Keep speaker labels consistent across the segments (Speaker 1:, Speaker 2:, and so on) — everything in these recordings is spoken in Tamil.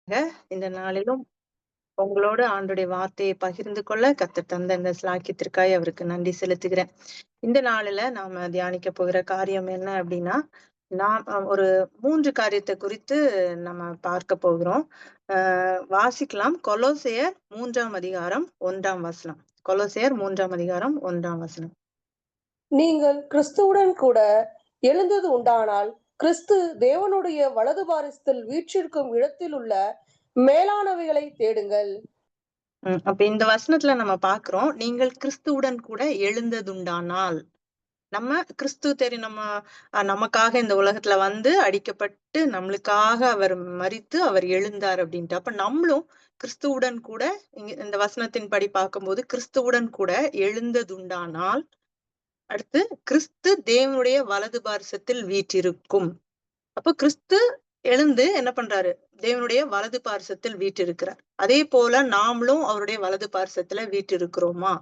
Speaker 1: இந்த நாளிலும் உங்களோடு ஆண்டுடைய வார்த்தையை பகிர்ந்து கொள்ள கர்த்தர் தந்த இந்த ஸ்லாக்கியத்திற்காய் அவருக்கு நன்றி செலுத்துகிறேன். இந்த நாளில நாம தியானிக்க போகிற காரியம் என்ன அப்படின்னா, நாம் ஒரு 3 காரியத்தை குறித்து நம்ம பார்க்க போகிறோம். வாசிக்கலாம். கொலோசையர் 3ஆம் அதிகாரம் 1ஆம் வசனம். கொலோசையர் 3ஆம் அதிகாரம் 1ஆம் வசனம்.
Speaker 2: நீங்கள் கிறிஸ்துவுடன் கூட எழுந்தது உண்டானால், கிறிஸ்து தேவனுடைய வலது பாரிசத்தில் வீற்றிருக்கும் இடத்தில் உள்ள மேலானவைகளை தேடுங்கள்.
Speaker 1: அப்ப இந்த வசனத்துல நம்ம பார்க்கிறோம், நீங்கள் கிறிஸ்துவுடன் கூட எழுந்ததுண்டானால். நம்ம கிறிஸ்து தெரியும். நமக்காக இந்த உலகத்துல வந்து அடிக்கப்பட்டு நம்மளுக்காக அவர் மரித்து அவர் எழுந்தார் அப்படின்ட்டு. அப்ப நம்மளும் கிறிஸ்துவுடன் கூட இங்க இந்த வசனத்தின் படி பார்க்கும்போது கிறிஸ்துவுடன் கூட எழுந்ததுண்டானால், அடுத்து கிறிஸ்து தேவனுடைய வலது பார்சத்தில் வீற்றிருக்கும். அப்போ கிறிஸ்து எழுந்து என்ன பண்றாரு? தேவனுடைய வலது பார்சத்தில் வீற்றிருக்கிறார். அதே போல நாமளும் அவருடைய வலது பார்சத்துல வீற்றிருக்கிறோமா?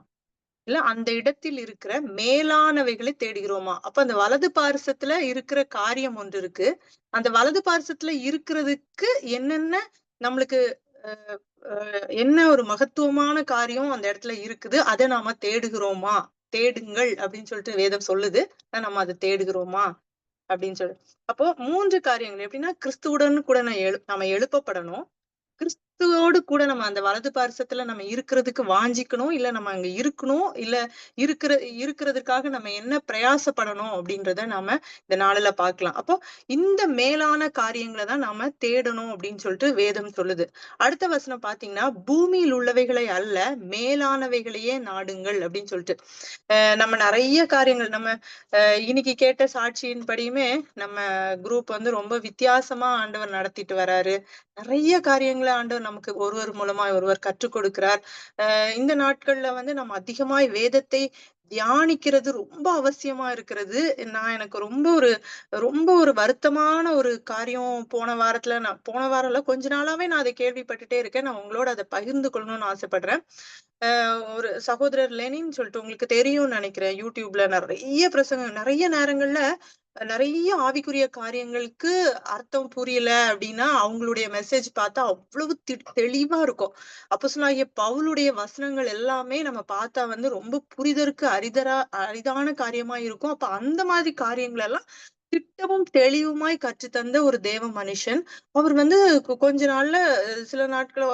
Speaker 1: இல்ல அந்த இடத்தில் இருக்கிற மேலானவைகளை தேடுகிறோமா? அப்ப அந்த வலது பார்சத்துல இருக்கிற காரியம் ஒன்று இருக்கு. அந்த வலது பார்சத்துல இருக்கிறதுக்கு என்னென்ன நம்மளுக்கு அஹ் என்ன ஒரு மகத்துவமான காரியம் அந்த இடத்துல இருக்குது, அதை நாம தேடுகிறோமா? தேடுங்கள் அப்படின்னு சொல்லிட்டு வேதம் சொல்லுது. நம்ம அதை தேடுகிறோமா அப்படின்னு சொல்லி. அப்போ 3 காரியங்கள் எப்படின்னா, கிறிஸ்துவுடன் கூட நாம எழுப்பப்படணும். கிறிஸ்துவோடு கூட நம்ம அந்த வலது பார்சத்துல நம்ம இருக்கிறதுக்கு வாஞ்சிக்கணும். இல்ல நம்ம அங்க இருக்கணும். இல்ல இருக்கிறதுக்காக நம்ம என்ன பிரயாசப்படணும் அப்படின்றத நாம இந்த நாளில பார்க்கலாம். அப்போ இந்த மேலான காரியங்களை தான் நாம தேடணும் அப்படின்னு சொல்லிட்டு வேதம் சொல்லுது. அடுத்த வசனம் பாத்தீங்கன்னா, பூமியில் உள்ளவைகளை அல்ல மேலானவைகளையே நாடுங்கள் அப்படின்னு சொல்லிட்டு. நம்ம நிறைய காரியங்கள் நம்ம இன்னைக்கு கேட்ட சாட்சியின் படியுமே நம்ம குரூப் வந்து ரொம்ப வித்தியாசமா ஆண்டவர் நடத்திட்டு வராரு. நிறைய காரியங்களை ஆண்டவர் நமக்கு ஒருவர் மூலமாய் ஒருவர் கற்றுக் கொடுக்கிறார். இந்த நாட்கள்ல வந்து நம்ம அதிகமாய் வேதத்தை தியானிக்கிறது ரொம்ப அவசியமா இருக்கிறது. எனக்கு ரொம்ப ஒரு வருத்தமான ஒரு காரியம் போன வாரம் இல்ல, கொஞ்ச நாளாவே நான் அதை கேள்விப்பட்டுட்டே இருக்கேன். நான் உங்களோட அதை பகிர்ந்து கொள்ளணும்னு ஆசைப்படுறேன். ஒரு சகோதரர் லெனின் சொல்லிட்டு உங்களுக்கு தெரியும்னு நினைக்கிறேன். யூடியூப்ல நிறைய பிரசங்கம், நிறைய நேரங்கள்ல நிறைய ஆவிக்குரிய காரியங்களுக்கு அர்த்தம் புரியல அப்படின்னா அவங்களுடைய மெசேஜ் பார்த்தா அவ்வளவு தெளிவா இருக்கும். அப்போஸ்தலனாகிய பவுலுடைய வசனங்கள் எல்லாமே நம்ம பார்த்தா வந்து ரொம்ப புரிதற்கு அரிதான காரியமா இருக்கும். அப்ப அந்த மாதிரி காரியங்கள் எல்லாம் திட்டமும் தெளிவுமாய் கற்றுத்தந்த ஒரு தேவ மனுஷன். அவர் வந்து கொஞ்ச நாள்ல சில நாட்கள்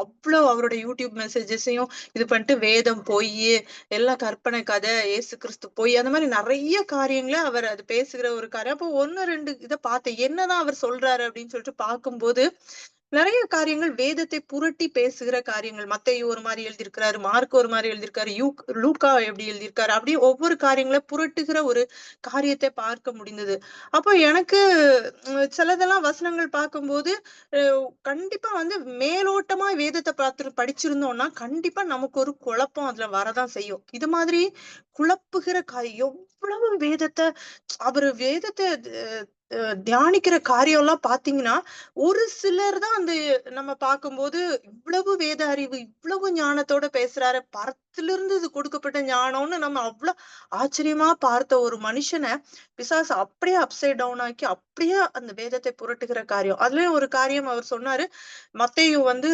Speaker 1: அவ்வளவு அவருடைய யூடியூப் மெசேஜஸையும் இது பண்ணிட்டு வேதம் பொய், எல்லாம் கற்பனை கதை, இயேசு கிறிஸ்து பொய், அந்த மாதிரி நிறைய காரியங்களை அவர் அது பேசுகிற ஒரு காரியம். அப்போ 1, 2 இதை பார்த்தேன். என்னதான் அவர் சொல்றாரு அப்படின்னு சொல்லிட்டு பார்க்கும்போது நிறைய காரியங்கள் வேதத்தை புரட்டி பேசுகிற காரியங்கள். மத்தேயு ஒரு மாதிரி எழுதியிருக்கிறாரு, மார்க் ஒரு மாதிரி எழுதியிருக்காரு, லூக்கா எப்படி எழுதியிருக்காரு, அப்படி ஒவ்வொரு காரியங்களை புரட்டுகிற ஒரு காரியத்தை பார்க்க முடிந்தது. அப்போ எனக்கு சிலதெல்லாம் வசனங்கள் பார்க்கும்போது கண்டிப்பா வந்து மேலோட்டமா வேதத்தை பார்த்து படிச்சிருந்தோம்னா கண்டிப்பா நமக்கு ஒரு குழப்பம் அதுல வரதான் செய்யும். இது மாதிரி குழப்புகிற எவ்வளவு வேதத்தை வேதத்தை தியானிக்கிற காரியம் எல்லாம் பாத்தீங்கன்னா, ஒரு சிலர் தான் அந்த நம்ம பார்க்கும்போது இவ்வளவு வேத அறிவு, இவ்வளவு ஞானத்தோட பேசுறாரு, பரத்திலிருந்து இது கொடுக்கப்பட்ட ஞானம்னு நம்ம அவ்வளவு ஆச்சரியமா பார்த்த ஒரு மனுஷனை பிசாசு அப்படியே அப்சைட் டவுன் ஆக்கி அப்படியே அந்த வேதத்தை புரட்டுகிற காரியம். அதுலயும் ஒரு காரியம் அவர் சொன்னாரு. மத்தேயு வந்து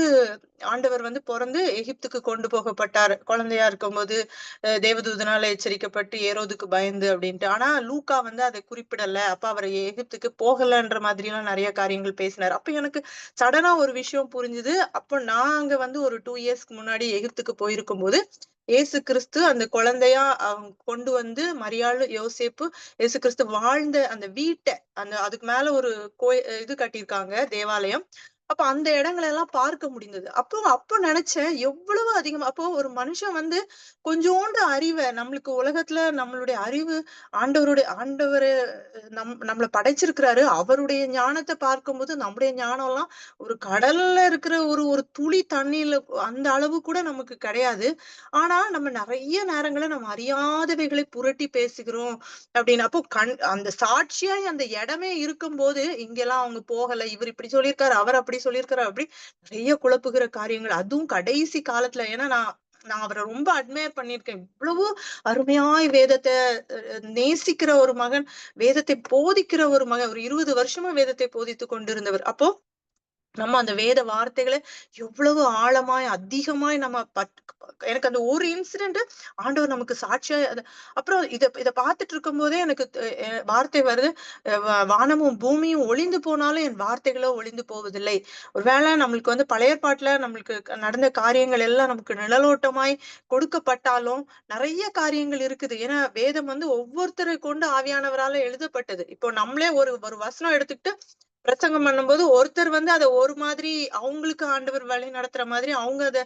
Speaker 1: ஆண்டவர் வந்து பிறந்து எகிப்துக்கு கொண்டு போகப்பட்டார் குழந்தையா இருக்கும்போது, தேவதூதனால எச்சரிக்கப்பட்டு ஏரோதுக்கு பயந்து அப்படின்ட்டு. ஆனா லூக்கா வந்து அதை குறிப்பிடல. அப்ப அவர் எகிப்துக்கு போகலன்ற மாதிரி எல்லாம் நிறைய காரியங்கள் பேசினார். அப்ப எனக்கு சடனா ஒரு விஷயம் புரிஞ்சுது. அப்ப நாங்க வந்து ஒரு 2 இயர்ஸ்க்கு முன்னாடி எகிப்துக்கு போயிருக்கும் போது இயேசு கிறிஸ்து அந்த குழந்தையா அவங்க கொண்டு வந்து மரியாள், யோசேப்பு, இயேசு கிறிஸ்து வாழ்ந்த அந்த வீட்டை அதுக்கு மேல ஒரு இது கட்டியிருக்காங்க, தேவாலயம். அப்ப அந்த இடங்களை எல்லாம் பார்க்க முடிந்தது. அப்போ நினைச்சேன் எவ்வளவு அதிகமா. அப்போ ஒரு மனுஷன் வந்து கொஞ்சோண்டு அறிவை நம்மளுக்கு உலகத்துல நம்மளுடைய அறிவு ஆண்டவரு நம்மள படைச்சிருக்கிறாரு. அவருடைய ஞானத்தை பார்க்கும்போது நம்முடைய ஞானம் எல்லாம் ஒரு கடல்ல இருக்கிற ஒரு ஒரு துளி தண்ணியில அந்த அளவு கூட நமக்கு கிடையாது. ஆனா நம்ம நிறைய நேரங்கள்ல நம்ம அறியாதவைகளை புரட்டி பேசுகிறோம் அப்படின்னு. அப்போ அந்த சாட்சியாய் அந்த இடமே இருக்கும்போது இங்கெல்லாம் அவங்க போகல, இவர் இப்படி சொல்லியிருக்காரு, அவர் அப்படி சொல்லியிருக்காரு, அப்படி நிறைய குழப்புகிற காரியங்கள். அதுவும் கடைசி காலத்துல. ஏன்னா நான் நான் அவரை ரொம்ப அட்மையர் பண்ணியிருக்கேன். இவ்வளவு அருமையாய் வேதத்தை நேசிக்கிற ஒரு மகன், வேதத்தை போதிக்கிற ஒரு மகன், ஒரு 20 வருஷமா வேதத்தை போதித்து கொண்டிருந்தவர். அப்போ நம்ம அந்த வேத வார்த்தைகளை எவ்வளவு ஆழமாய் அதிகமாய் நம்ம எனக்கு அந்த ஒரு இன்சிடென்ட் ஆண்டவர் நமக்கு சாட்சியா அப்புறம் இத பார்த்துட்டு இருக்கும் போதே எனக்கு வார்த்தை வருது. வானமும் பூமியும் ஒளிந்து போனாலும் என் வார்த்தைகளோ ஒளிந்து போவதில்லை. ஒருவேளை நம்மளுக்கு பழைய ஏற்பாட்டுல நம்மளுக்கு நடந்த காரியங்கள் எல்லாம் நமக்கு நிழலோட்டமாய் கொடுக்கப்பட்டாலும் நிறைய காரியங்கள் இருக்குது. ஏன்னா வேதம் ஒவ்வொருத்தரை கொண்டு ஆவியானவரால எழுதப்பட்டது. இப்போ நம்மளே ஒரு ஒரு வசனம் எடுத்துக்கிட்டு பிரசங்கம் பண்ணும்போது ஒருத்தர் அத ஒரு மாதிரி அவங்களுக்கு ஆண்டவர் வழி நடத்துற மாதிரி அவங்க அத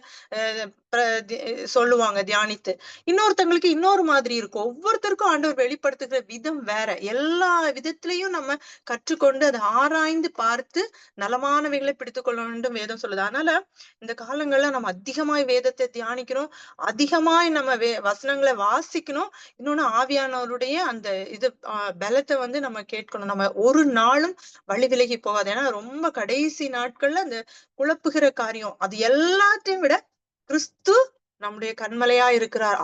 Speaker 1: சொல்லுவாங்க தியானித்து. இன்னொருத்தங்களுக்கு இன்னொரு மாதிரி இருக்கும். ஒவ்வொருத்தருக்கும் ஆண்டவர் வெளிப்படுத்துகிற விதம் வேற. எல்லா விதத்திலையும் நம்ம கற்றுக்கொண்டு அதை ஆராய்ந்து பார்த்து நலமானவைகளை பிடித்துக் கொள்ள வேண்டும் வேதம் சொல்லுது. அதனால இந்த காலங்கள்ல நம்ம அதிகமாய் வேதத்தை தியானிக்கணும், அதிகமாய் நம்ம வசனங்களை வாசிக்கணும். இன்னொன்னு ஆவியானவருடைய அந்த பலத்தை நம்ம கேட்கணும். நம்ம ஒரு நாளும் வழி விலகி போகாது. ஏன்னா ரொம்ப கடைசி நாட்கள்ல அந்த குழப்புகிற காரியம் அது எல்லாத்தையும் விட கிறிஸ்து நம்முடைய கண்மலையா இருக்கிறார்.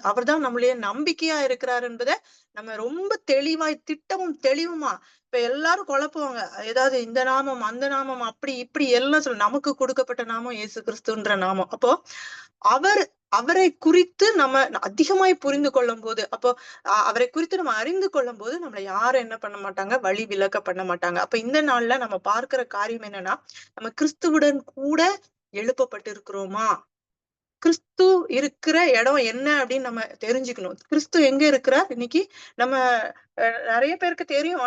Speaker 1: அவர்தான் நம்முடைய நம்பிக்கையா இருக்கிறார் என்பதை நம்ம ரொம்ப தெளிவாய் திட்டமும் தெளிவுமா இப்ப எல்லாரும் குழப்புவாங்க. ஏதாவது இந்த நாமம் அந்த நாமம் அப்படி இப்படி எல்லாம் நமக்கு கொடுக்கப்பட்ட நாமம் இயேசு கிறிஸ்துன்ற நாமம். அப்போ அவரை குறித்து நம்ம அதிகமாய் புரிந்து கொள்ளும் போது, அப்போ அவரை குறித்து நம்ம அறிந்து கொள்ளும் போது நம்மளை யாரும் என்ன பண்ண மாட்டாங்க, வழி விலக்க பண்ண மாட்டாங்க. அப்ப இந்த நாள்ல நம்ம பார்க்கிற காரியம் என்னன்னா, நம்ம கிறிஸ்துவுடன் கூட எழுப்பப்பட்டு இருக்கிறோமா, கிறிஸ்து இருக்கிற இடம் என்ன அப்படின்னு நம்ம தெரிஞ்சுக்கணும். கிறிஸ்து எங்க இருக்கிறார் இன்னைக்கு நம்ம நிறைய பேருக்கு தெரியும்.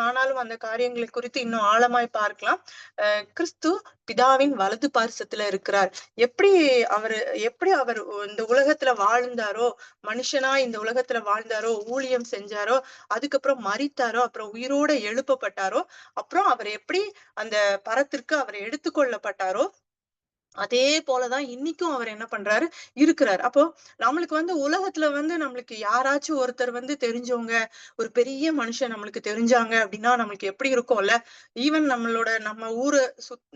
Speaker 1: ஆனாலும் அந்த காரியங்களை குறித்து இன்னும் ஆழமாய் பார்க்கலாம். கிறிஸ்து பிதாவின் வலது பார்சத்துல இருக்கிறார். எப்படி அவர் இந்த உலகத்துல வாழ்ந்தாரோ, மனுஷனா இந்த உலகத்துல வாழ்ந்தாரோ, ஊழியம் செஞ்சாரோ, அதுக்கப்புறம் மரித்தாரோ, அப்புறம் உயிரோட எழுப்பப்பட்டாரோ, அப்புறம் அவர் எப்படி அந்த பரத்திற்கு அவர் எடுத்துக்கொள்ளப்பட்டாரோ, அதே போலதான் இன்னைக்கும் அவர் என்ன பண்றாரு இருக்கிறார். அப்போ நம்மளுக்கு உலகத்துல நம்மளுக்கு யாராச்சும் ஒருத்தர் தெரிஞ்சவங்க, ஒரு பெரிய மனுஷன் நம்மளுக்கு தெரிஞ்சாங்க அப்படின்னா நம்மளுக்கு எப்படி இருக்கும்ல. ஈவன் நம்ம ஊரு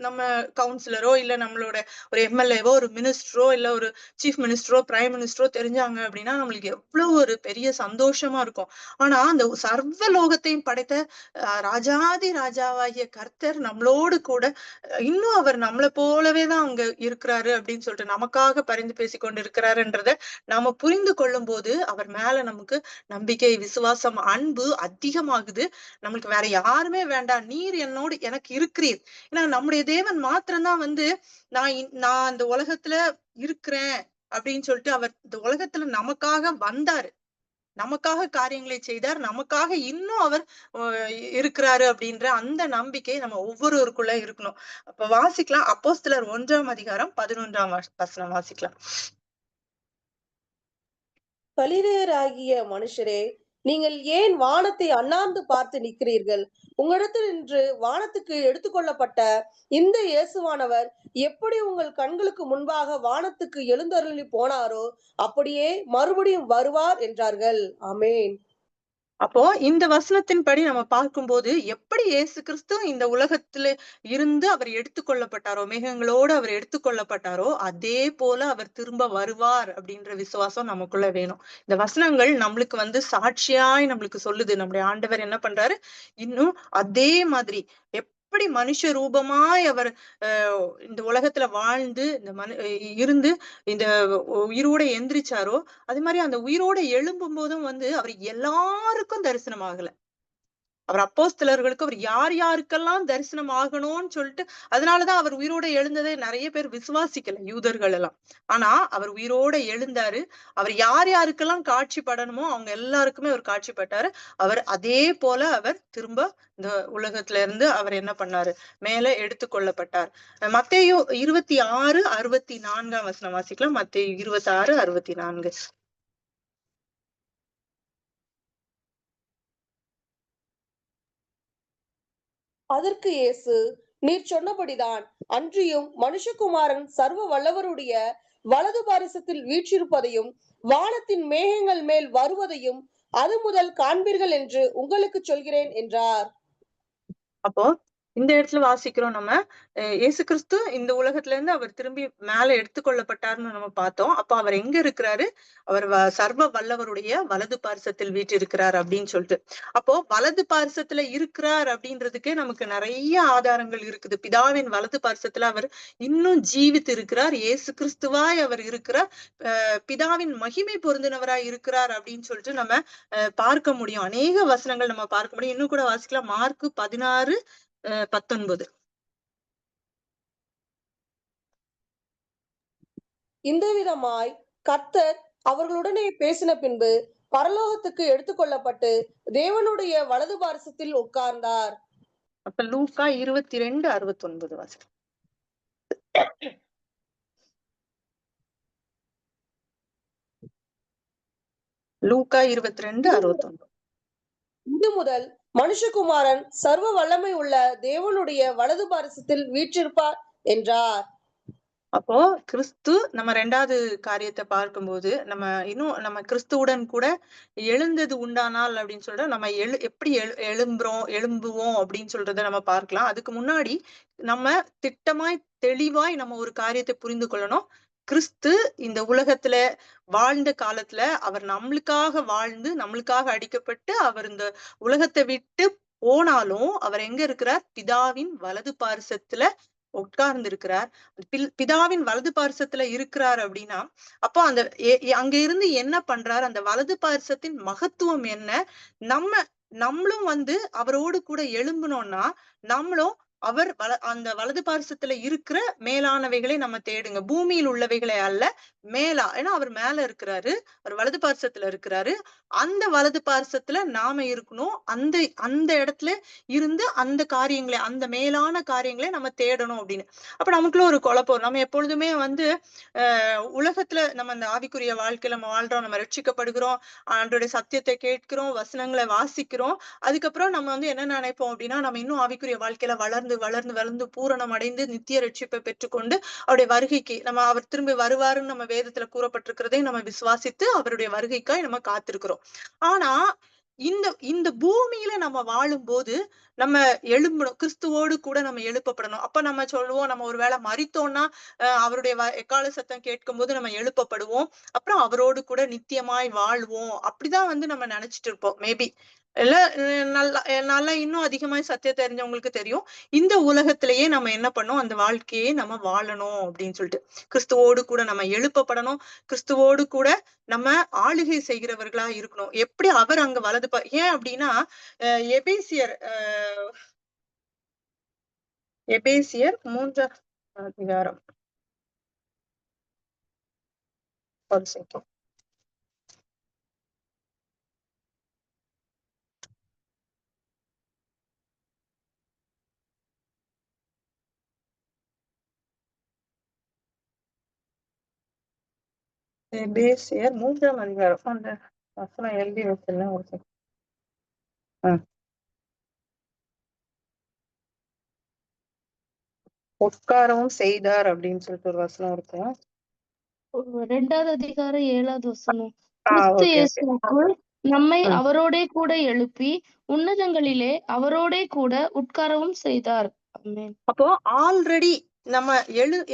Speaker 1: நம்ம கவுன்சிலரோ இல்ல நம்மளோட ஒரு எம்எல்ஏவோ ஒரு மினிஸ்டரோ இல்ல ஒரு சீஃப் மினிஸ்டரோ பிரைம் மினிஸ்டரோ தெரிஞ்சாங்க அப்படின்னா நம்மளுக்கு எவ்வளவு ஒரு பெரிய சந்தோஷமா இருக்கும். ஆனா அந்த சர்வ லோகத்தையும் படைத்த ராஜாதி ராஜாவாகிய கர்த்தர் நம்மளோடு கூட இன்னும் அவர் நம்மளை போலவேதான் அங்க இருக்கிறாரு அப்படின்னு சொல்லிட்டு நமக்காக பரிந்து பேசி கொண்டு இருக்கிறாருன்றத நாம புரிந்து கொள்ளும் போது அவர் மேல நமக்கு நம்பிக்கை, விசுவாசம், அன்பு அதிகமாகுது. நம்மளுக்கு வேற யாருமே வேண்டாம், நீர் என்னோடு எனக்கு இருக்கிறீர். ஏன்னா நம்முடைய தேவன் மாத்திரம்தான் நான் இந்த உலகத்துல இருக்கிறேன் அப்படின்னு சொல்லிட்டு அவர் இந்த உலகத்துல நமக்காக வந்தாரு, நமக்காக காரியங்களை செய்தார், நமக்காக இன்னும் அவர் இருக்கிறாரு அப்படின்ற அந்த நம்பிக்கை நம்ம ஒவ்வொருவருக்குள்ள இருக்கணும். அப்ப வாசிக்கலாம். அப்போஸ்தலர் 1-அதிகாரம் 11 வாசிக்கலாம்.
Speaker 2: கலிலேயராகிய மனுஷரே, நீங்கள் ஏன் வானத்தை அண்ணாந்து பார்த்து நிற்கிறீர்கள்? உங்களிடத்தில் இன்று வானத்துக்கு எடுத்துக்கொள்ளப்பட்ட இந்த இயேசுவானவர் எப்படி உங்கள் கண்களுக்கு முன்பாக வானத்துக்கு எழுந்தருளி போனாரோ அப்படியே மறுபடியும் வருவார் என்றார்கள். ஆமென்.
Speaker 1: அப்போ இந்த வசனத்தின்படி நம்ம பார்க்கும்போது எப்படி இயேசு கிறிஸ்து இந்த உலகத்துல இருந்து அவர் எடுத்துக்கொள்ளப்பட்டாரோ, மேகங்களோடு அவர் எடுத்துக்கொள்ளப்பட்டாரோ, அதே போல அவர் திரும்ப வருவார் அப்படின்ற விசுவாசம் நமக்குள்ள வேணும். இந்த வசனங்கள் நம்மளுக்கு சாட்சியாய் நம்மளுக்கு சொல்லுது. நம்முடைய ஆண்டவர் என்ன பண்றாரு, இன்னும் அதே மாதிரி எப்படி மனுஷ ரூபமாய் அவர் இந்த உலகத்துல வாழ்ந்து இருந்து இந்த உயிரோட எந்திரிச்சாரோ, அது மாதிரி அந்த உயிரோட எழும்பும் போதும் அவர் எல்லாருக்கும் தரிசனம் ஆகல. அவர் அப்போஸ்தலர்களுக்கு அவர் யார் யாருக்கெல்லாம் தரிசனம் ஆகணும்னு சொல்லிட்டு, அதனாலதான் அவர் உயிரோட எழுந்ததை நிறைய பேர் விசுவாசிக்கல, யூதர்கள் எல்லாம். ஆனா அவர் உயிரோட எழுந்தாரு. அவர் யார் யாருக்கெல்லாம் காட்சி படணுமோ அவங்க எல்லாருக்குமே அவர் காட்சிப்பட்டாரு. அவர் அதே போல அவர் திரும்ப இந்த உலகத்துல இருந்து அவர் என்ன பண்ணாரு, மேல எடுத்துக்கொள்ளப்பட்டார். மத்தேயு 26:64 வாசிக்கலாம். மத்தேயு 26:64.
Speaker 2: அதற்கு இயேசு, நீர் சொன்னபடிதான், அன்றியும் மனுஷகுமாரன் சர்வ வல்லவருடைய வலது பாரிசத்தில் வீற்றிருப்பதையும் வானத்தின் மேகங்கள் மேல் வருவதையும் அது முதல் காண்பீர்கள் என்று உங்களுக்கு சொல்கிறேன் என்றார்.
Speaker 1: அப்போ இந்த இடத்துல வாசிக்கிறோம் நம்ம இயேசு கிறிஸ்து இந்த உலகத்துல இருந்து அவர் திரும்பி மேல எடுத்துக்கொள்ளப்பட்டார்னு நம்ம பார்த்தோம். அப்ப அவர் எங்க இருக்கிறாரு? அவர் சர்வ வல்லவருடைய வலது பார்சத்தில் வீற்றிருக்கிறார் அப்படின்னு சொல்லிட்டு. அப்போ வலது பார்சத்துல இருக்கிறார் அப்படின்றதுக்கே நமக்கு நிறைய ஆதாரங்கள் இருக்குது. பிதாவின் வலது பார்சத்துல அவர் இன்னும் ஜீவித்து இருக்கிறார். இயேசு கிறிஸ்துவாய் அவர் இருக்கிறார். பிதாவின் மகிமை பொருந்தினவராய் இருக்கிறார் அப்படின்னு சொல்லிட்டு நம்ம பார்க்க முடியும். அநேக வசனங்கள் நம்ம பார்க்க முடியும். இன்னும் கூட வாசிக்கலாம். மார்க் 16:19.
Speaker 2: இந்த விதமாய் கர்த்தர் அவர்களுடனே பேசின பின்பு பரலோகத்துக்கு எடுத்துக்கொள்ளப்பட்டு தேவனுடைய வலது பார்சத்தில் உட்கார்ந்தார்.
Speaker 1: அப்ப லூக்கா 22:69 வாசிக்கலாம். லூக்கா 22:69.
Speaker 2: இது முதல் மனுஷகுமாரன் சர்வ வல்லமை உள்ள தேவனுடைய வலது பார்சத்தில் வீற்றிருப்பார் என்றார்.
Speaker 1: அப்போ கிறிஸ்து நம்ம ரெண்டாவது காரியத்தை பார்க்கும்போது நம்ம கிறிஸ்துவுடன் கூட எழுந்தது உண்டானால் அப்படின்னு சொல்ற நம்ம எப்படி எழும்புவோம் அப்படின்னு சொல்றத நம்ம பார்க்கலாம். அதுக்கு முன்னாடி நம்ம திட்டமாய் தெளிவாய் நம்ம ஒரு காரியத்தை புரிந்து கொள்ளணும். கிறிஸ்து இந்த உலகத்துல வாழ்ந்த காலத்துல அவர் நம்மளுக்காக வாழ்ந்து நம்மளுக்காக அடிக்கப்பட்டு அவர் இந்த உலகத்தை விட்டு போனாலும் அவர் எங்க இருக்கிறார்? பிதாவின் வலது பார்சத்துல உட்கார்ந்து இருக்கிறார். பிதாவின் வலது பார்சத்துல இருக்கிறார் அப்படின்னா அப்போ அந்த அங்க இருந்து என்ன பண்றாரு? அந்த வலது பார்சத்தின் மகத்துவம் என்ன? நம்மளும் அவரோடு கூட எழும்பணும்னா நம்மளும் அந்த வலது பார்சத்துல இருக்கிற மேலானவைகளை நம்ம தேடுங்க. பூமியில் உள்ளவைகளை அல்ல, மேலா. ஏன்னா அவர் மேல இருக்கிறாரு, அவர் வலது பார்சத்துல இருக்கிறாரு. அந்த வலது பார்சத்துல நாம இருக்கணும். அந்த அந்த இடத்துல இருந்து அந்த காரியங்களை, அந்த மேலான காரியங்களை நம்ம தேடணும் அப்படின்னு. அப்ப நமக்குள்ள ஒரு குழப்பம். நம்ம எப்பொழுதுமே உலகத்துல நம்ம அந்த ஆவிக்குரிய வாழ்க்கையில நம்ம வாழ்றோம், நம்ம ரட்சிக்கப்படுகிறோம், ஆண்டவருடைய சத்தியத்தை கேட்கிறோம், வசனங்களை வாசிக்கிறோம். அதுக்கப்புறம் நம்ம என்ன நினைப்போம் அப்படின்னா, நம்ம இன்னும் ஆவிக்குரிய வாழ்க்கையில வளர்ந்து வளர்ந்து வளர்ந்து பூரணம் அடைந்து நித்திய ரட்சிப்பை பெற்றுக்கொண்டு அவருடைய வருகைக்கு அவர் திரும்பி வருவாருன்னு நம்ம வேதத்துல கூறப்பட்டிருக்கிறதை நம்ம விசுவாசித்து அவருடைய வருகைக்காய் நம்ம காத்திருக்கிறோம். ஆனா இந்த இந்த பூமியில நம்ம வாழும்போது நம்ம எழும்பணும், கிறிஸ்துவோடு கூட நம்ம எழுப்பப்படணும். அப்ப நம்ம சொல்லுவோம், நம்ம ஒருவேளை மரித்தோம்னா அவருடைய எக்கால சத்தம் கேட்கும் போது நம்ம எழுப்பப்படுவோம், அப்புறம் அவரோடு கூட நித்தியமாய் வாழ்வோம். அப்படிதான் நம்ம நினைச்சிட்டு இருப்போம். மேபி இல்ல, நல்லா இன்னும் அதிகமாய் சத்தியம் தெரிஞ்சவங்களுக்கு தெரியும். இந்த உலகத்திலேயே நம்ம என்ன பண்ணோம்? அந்த வாழ்க்கையே நம்ம வாழணும் அப்படின்னு சொல்லிட்டு கிறிஸ்துவோடு கூட நம்ம எழுப்பப்படணும். கிறிஸ்துவோடு கூட நம்ம ஆளுகை செய்கிறவர்களா இருக்கணும். எப்படி அவர் அங்க ஏன் அப்படின்னா எபேசியர் 3ஆம் அதிகாரம். ஒரு செகண்ட். எபேசியர் 3ஆம் அதிகாரம். அந்த வசனம் எழுதி வச்சிருந்தேன். ஒரு செகண்ட். உட்காரவும் செய்தார் அப்படின்னு சொல்லிட்டு ஒரு வசனம் இருக்கும்.
Speaker 3: 2வது அதிகாரம் 7வது வசனம்.
Speaker 1: ஓகே,
Speaker 3: கிறிஸ்து
Speaker 1: ஓகே.
Speaker 3: இயேசுவுக்குள் நம்மை அவரோடே கூட எழுப்பி உன்னதங்களிலே அவரோடே கூட உட்காரவும் செய்தார். ஆமென்.
Speaker 1: அப்போ ஆல்ரெடி நம்ம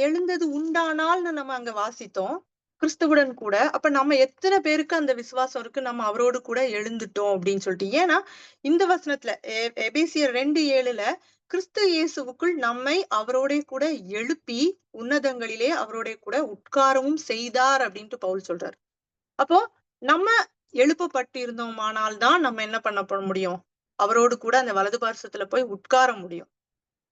Speaker 1: எழுந்தது உண்டானால்னு நம்ம அங்க வாசித்தோம், கிறிஸ்துவுடன் கூட. அப்ப நம்ம எத்தனை பேருக்கு அந்த விசுவாசம் இருக்கு? நம்ம அவரோடு கூட எழுந்துட்டோம் அப்படின்னு சொல்லிட்டு. ஏன்னா இந்த வசனத்துல எபேசியர் 2:7 கிறிஸ்து இயேசுவுக்குள் நம்மை அவரோட கூட எழுப்பி உன்னதங்களிலே அவரோட கூட உட்காரவும் செய்தார் அப்படின்ட்டு பவுல் சொல்றாரு. அப்போ நம்ம எழுப்பப்பட்டு இருந்தோமானால் தான் நம்ம என்ன பண்ண முடியும்? அவரோடு கூட அந்த வலது பார்சத்துல போய் உட்கார முடியும்.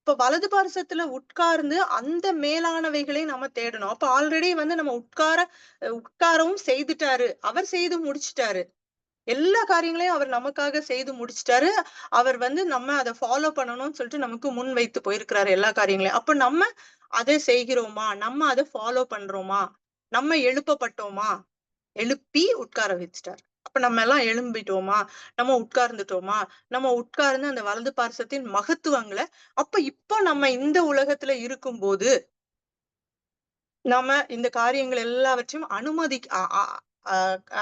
Speaker 1: இப்ப வலது பார்சத்துல உட்கார்ந்து அந்த மேலானவைகளை நம்ம தேடணும். அப்ப ஆல்ரெடி நம்ம உட்காரவும் செய்துட்டாரு. அவர் செய்து முடிச்சிட்டாரு. எல்லா காரியங்களையும் அவர் நமக்காக செய்து முடிச்சிட்டாரு. அவர் நம்ம அதை ஃபாலோ பண்ணணும்னு சொல்லிட்டு நமக்கு முன் வைத்து போயிருக்கிறாரு எல்லா காரியங்களையும். அப்ப நம்ம அதை செய்கிறோமா? நம்ம அதை ஃபாலோ பண்றோமா? நம்ம எழுப்பப்பட்டோமா? எழுப்பி உட்கார வச்சுட்டார். அப்ப நம்ம எல்லாம் எழும்பிட்டோமா? நம்ம உட்கார்ந்துட்டோமா? நம்ம உட்கார்ந்து அந்த வலது பார்சத்தின் மகத்துவங்களை இப்போ நம்ம இந்த உலகத்துல இருக்கும்போது நம்ம இந்த காரியங்கள் எல்லாவற்றையும்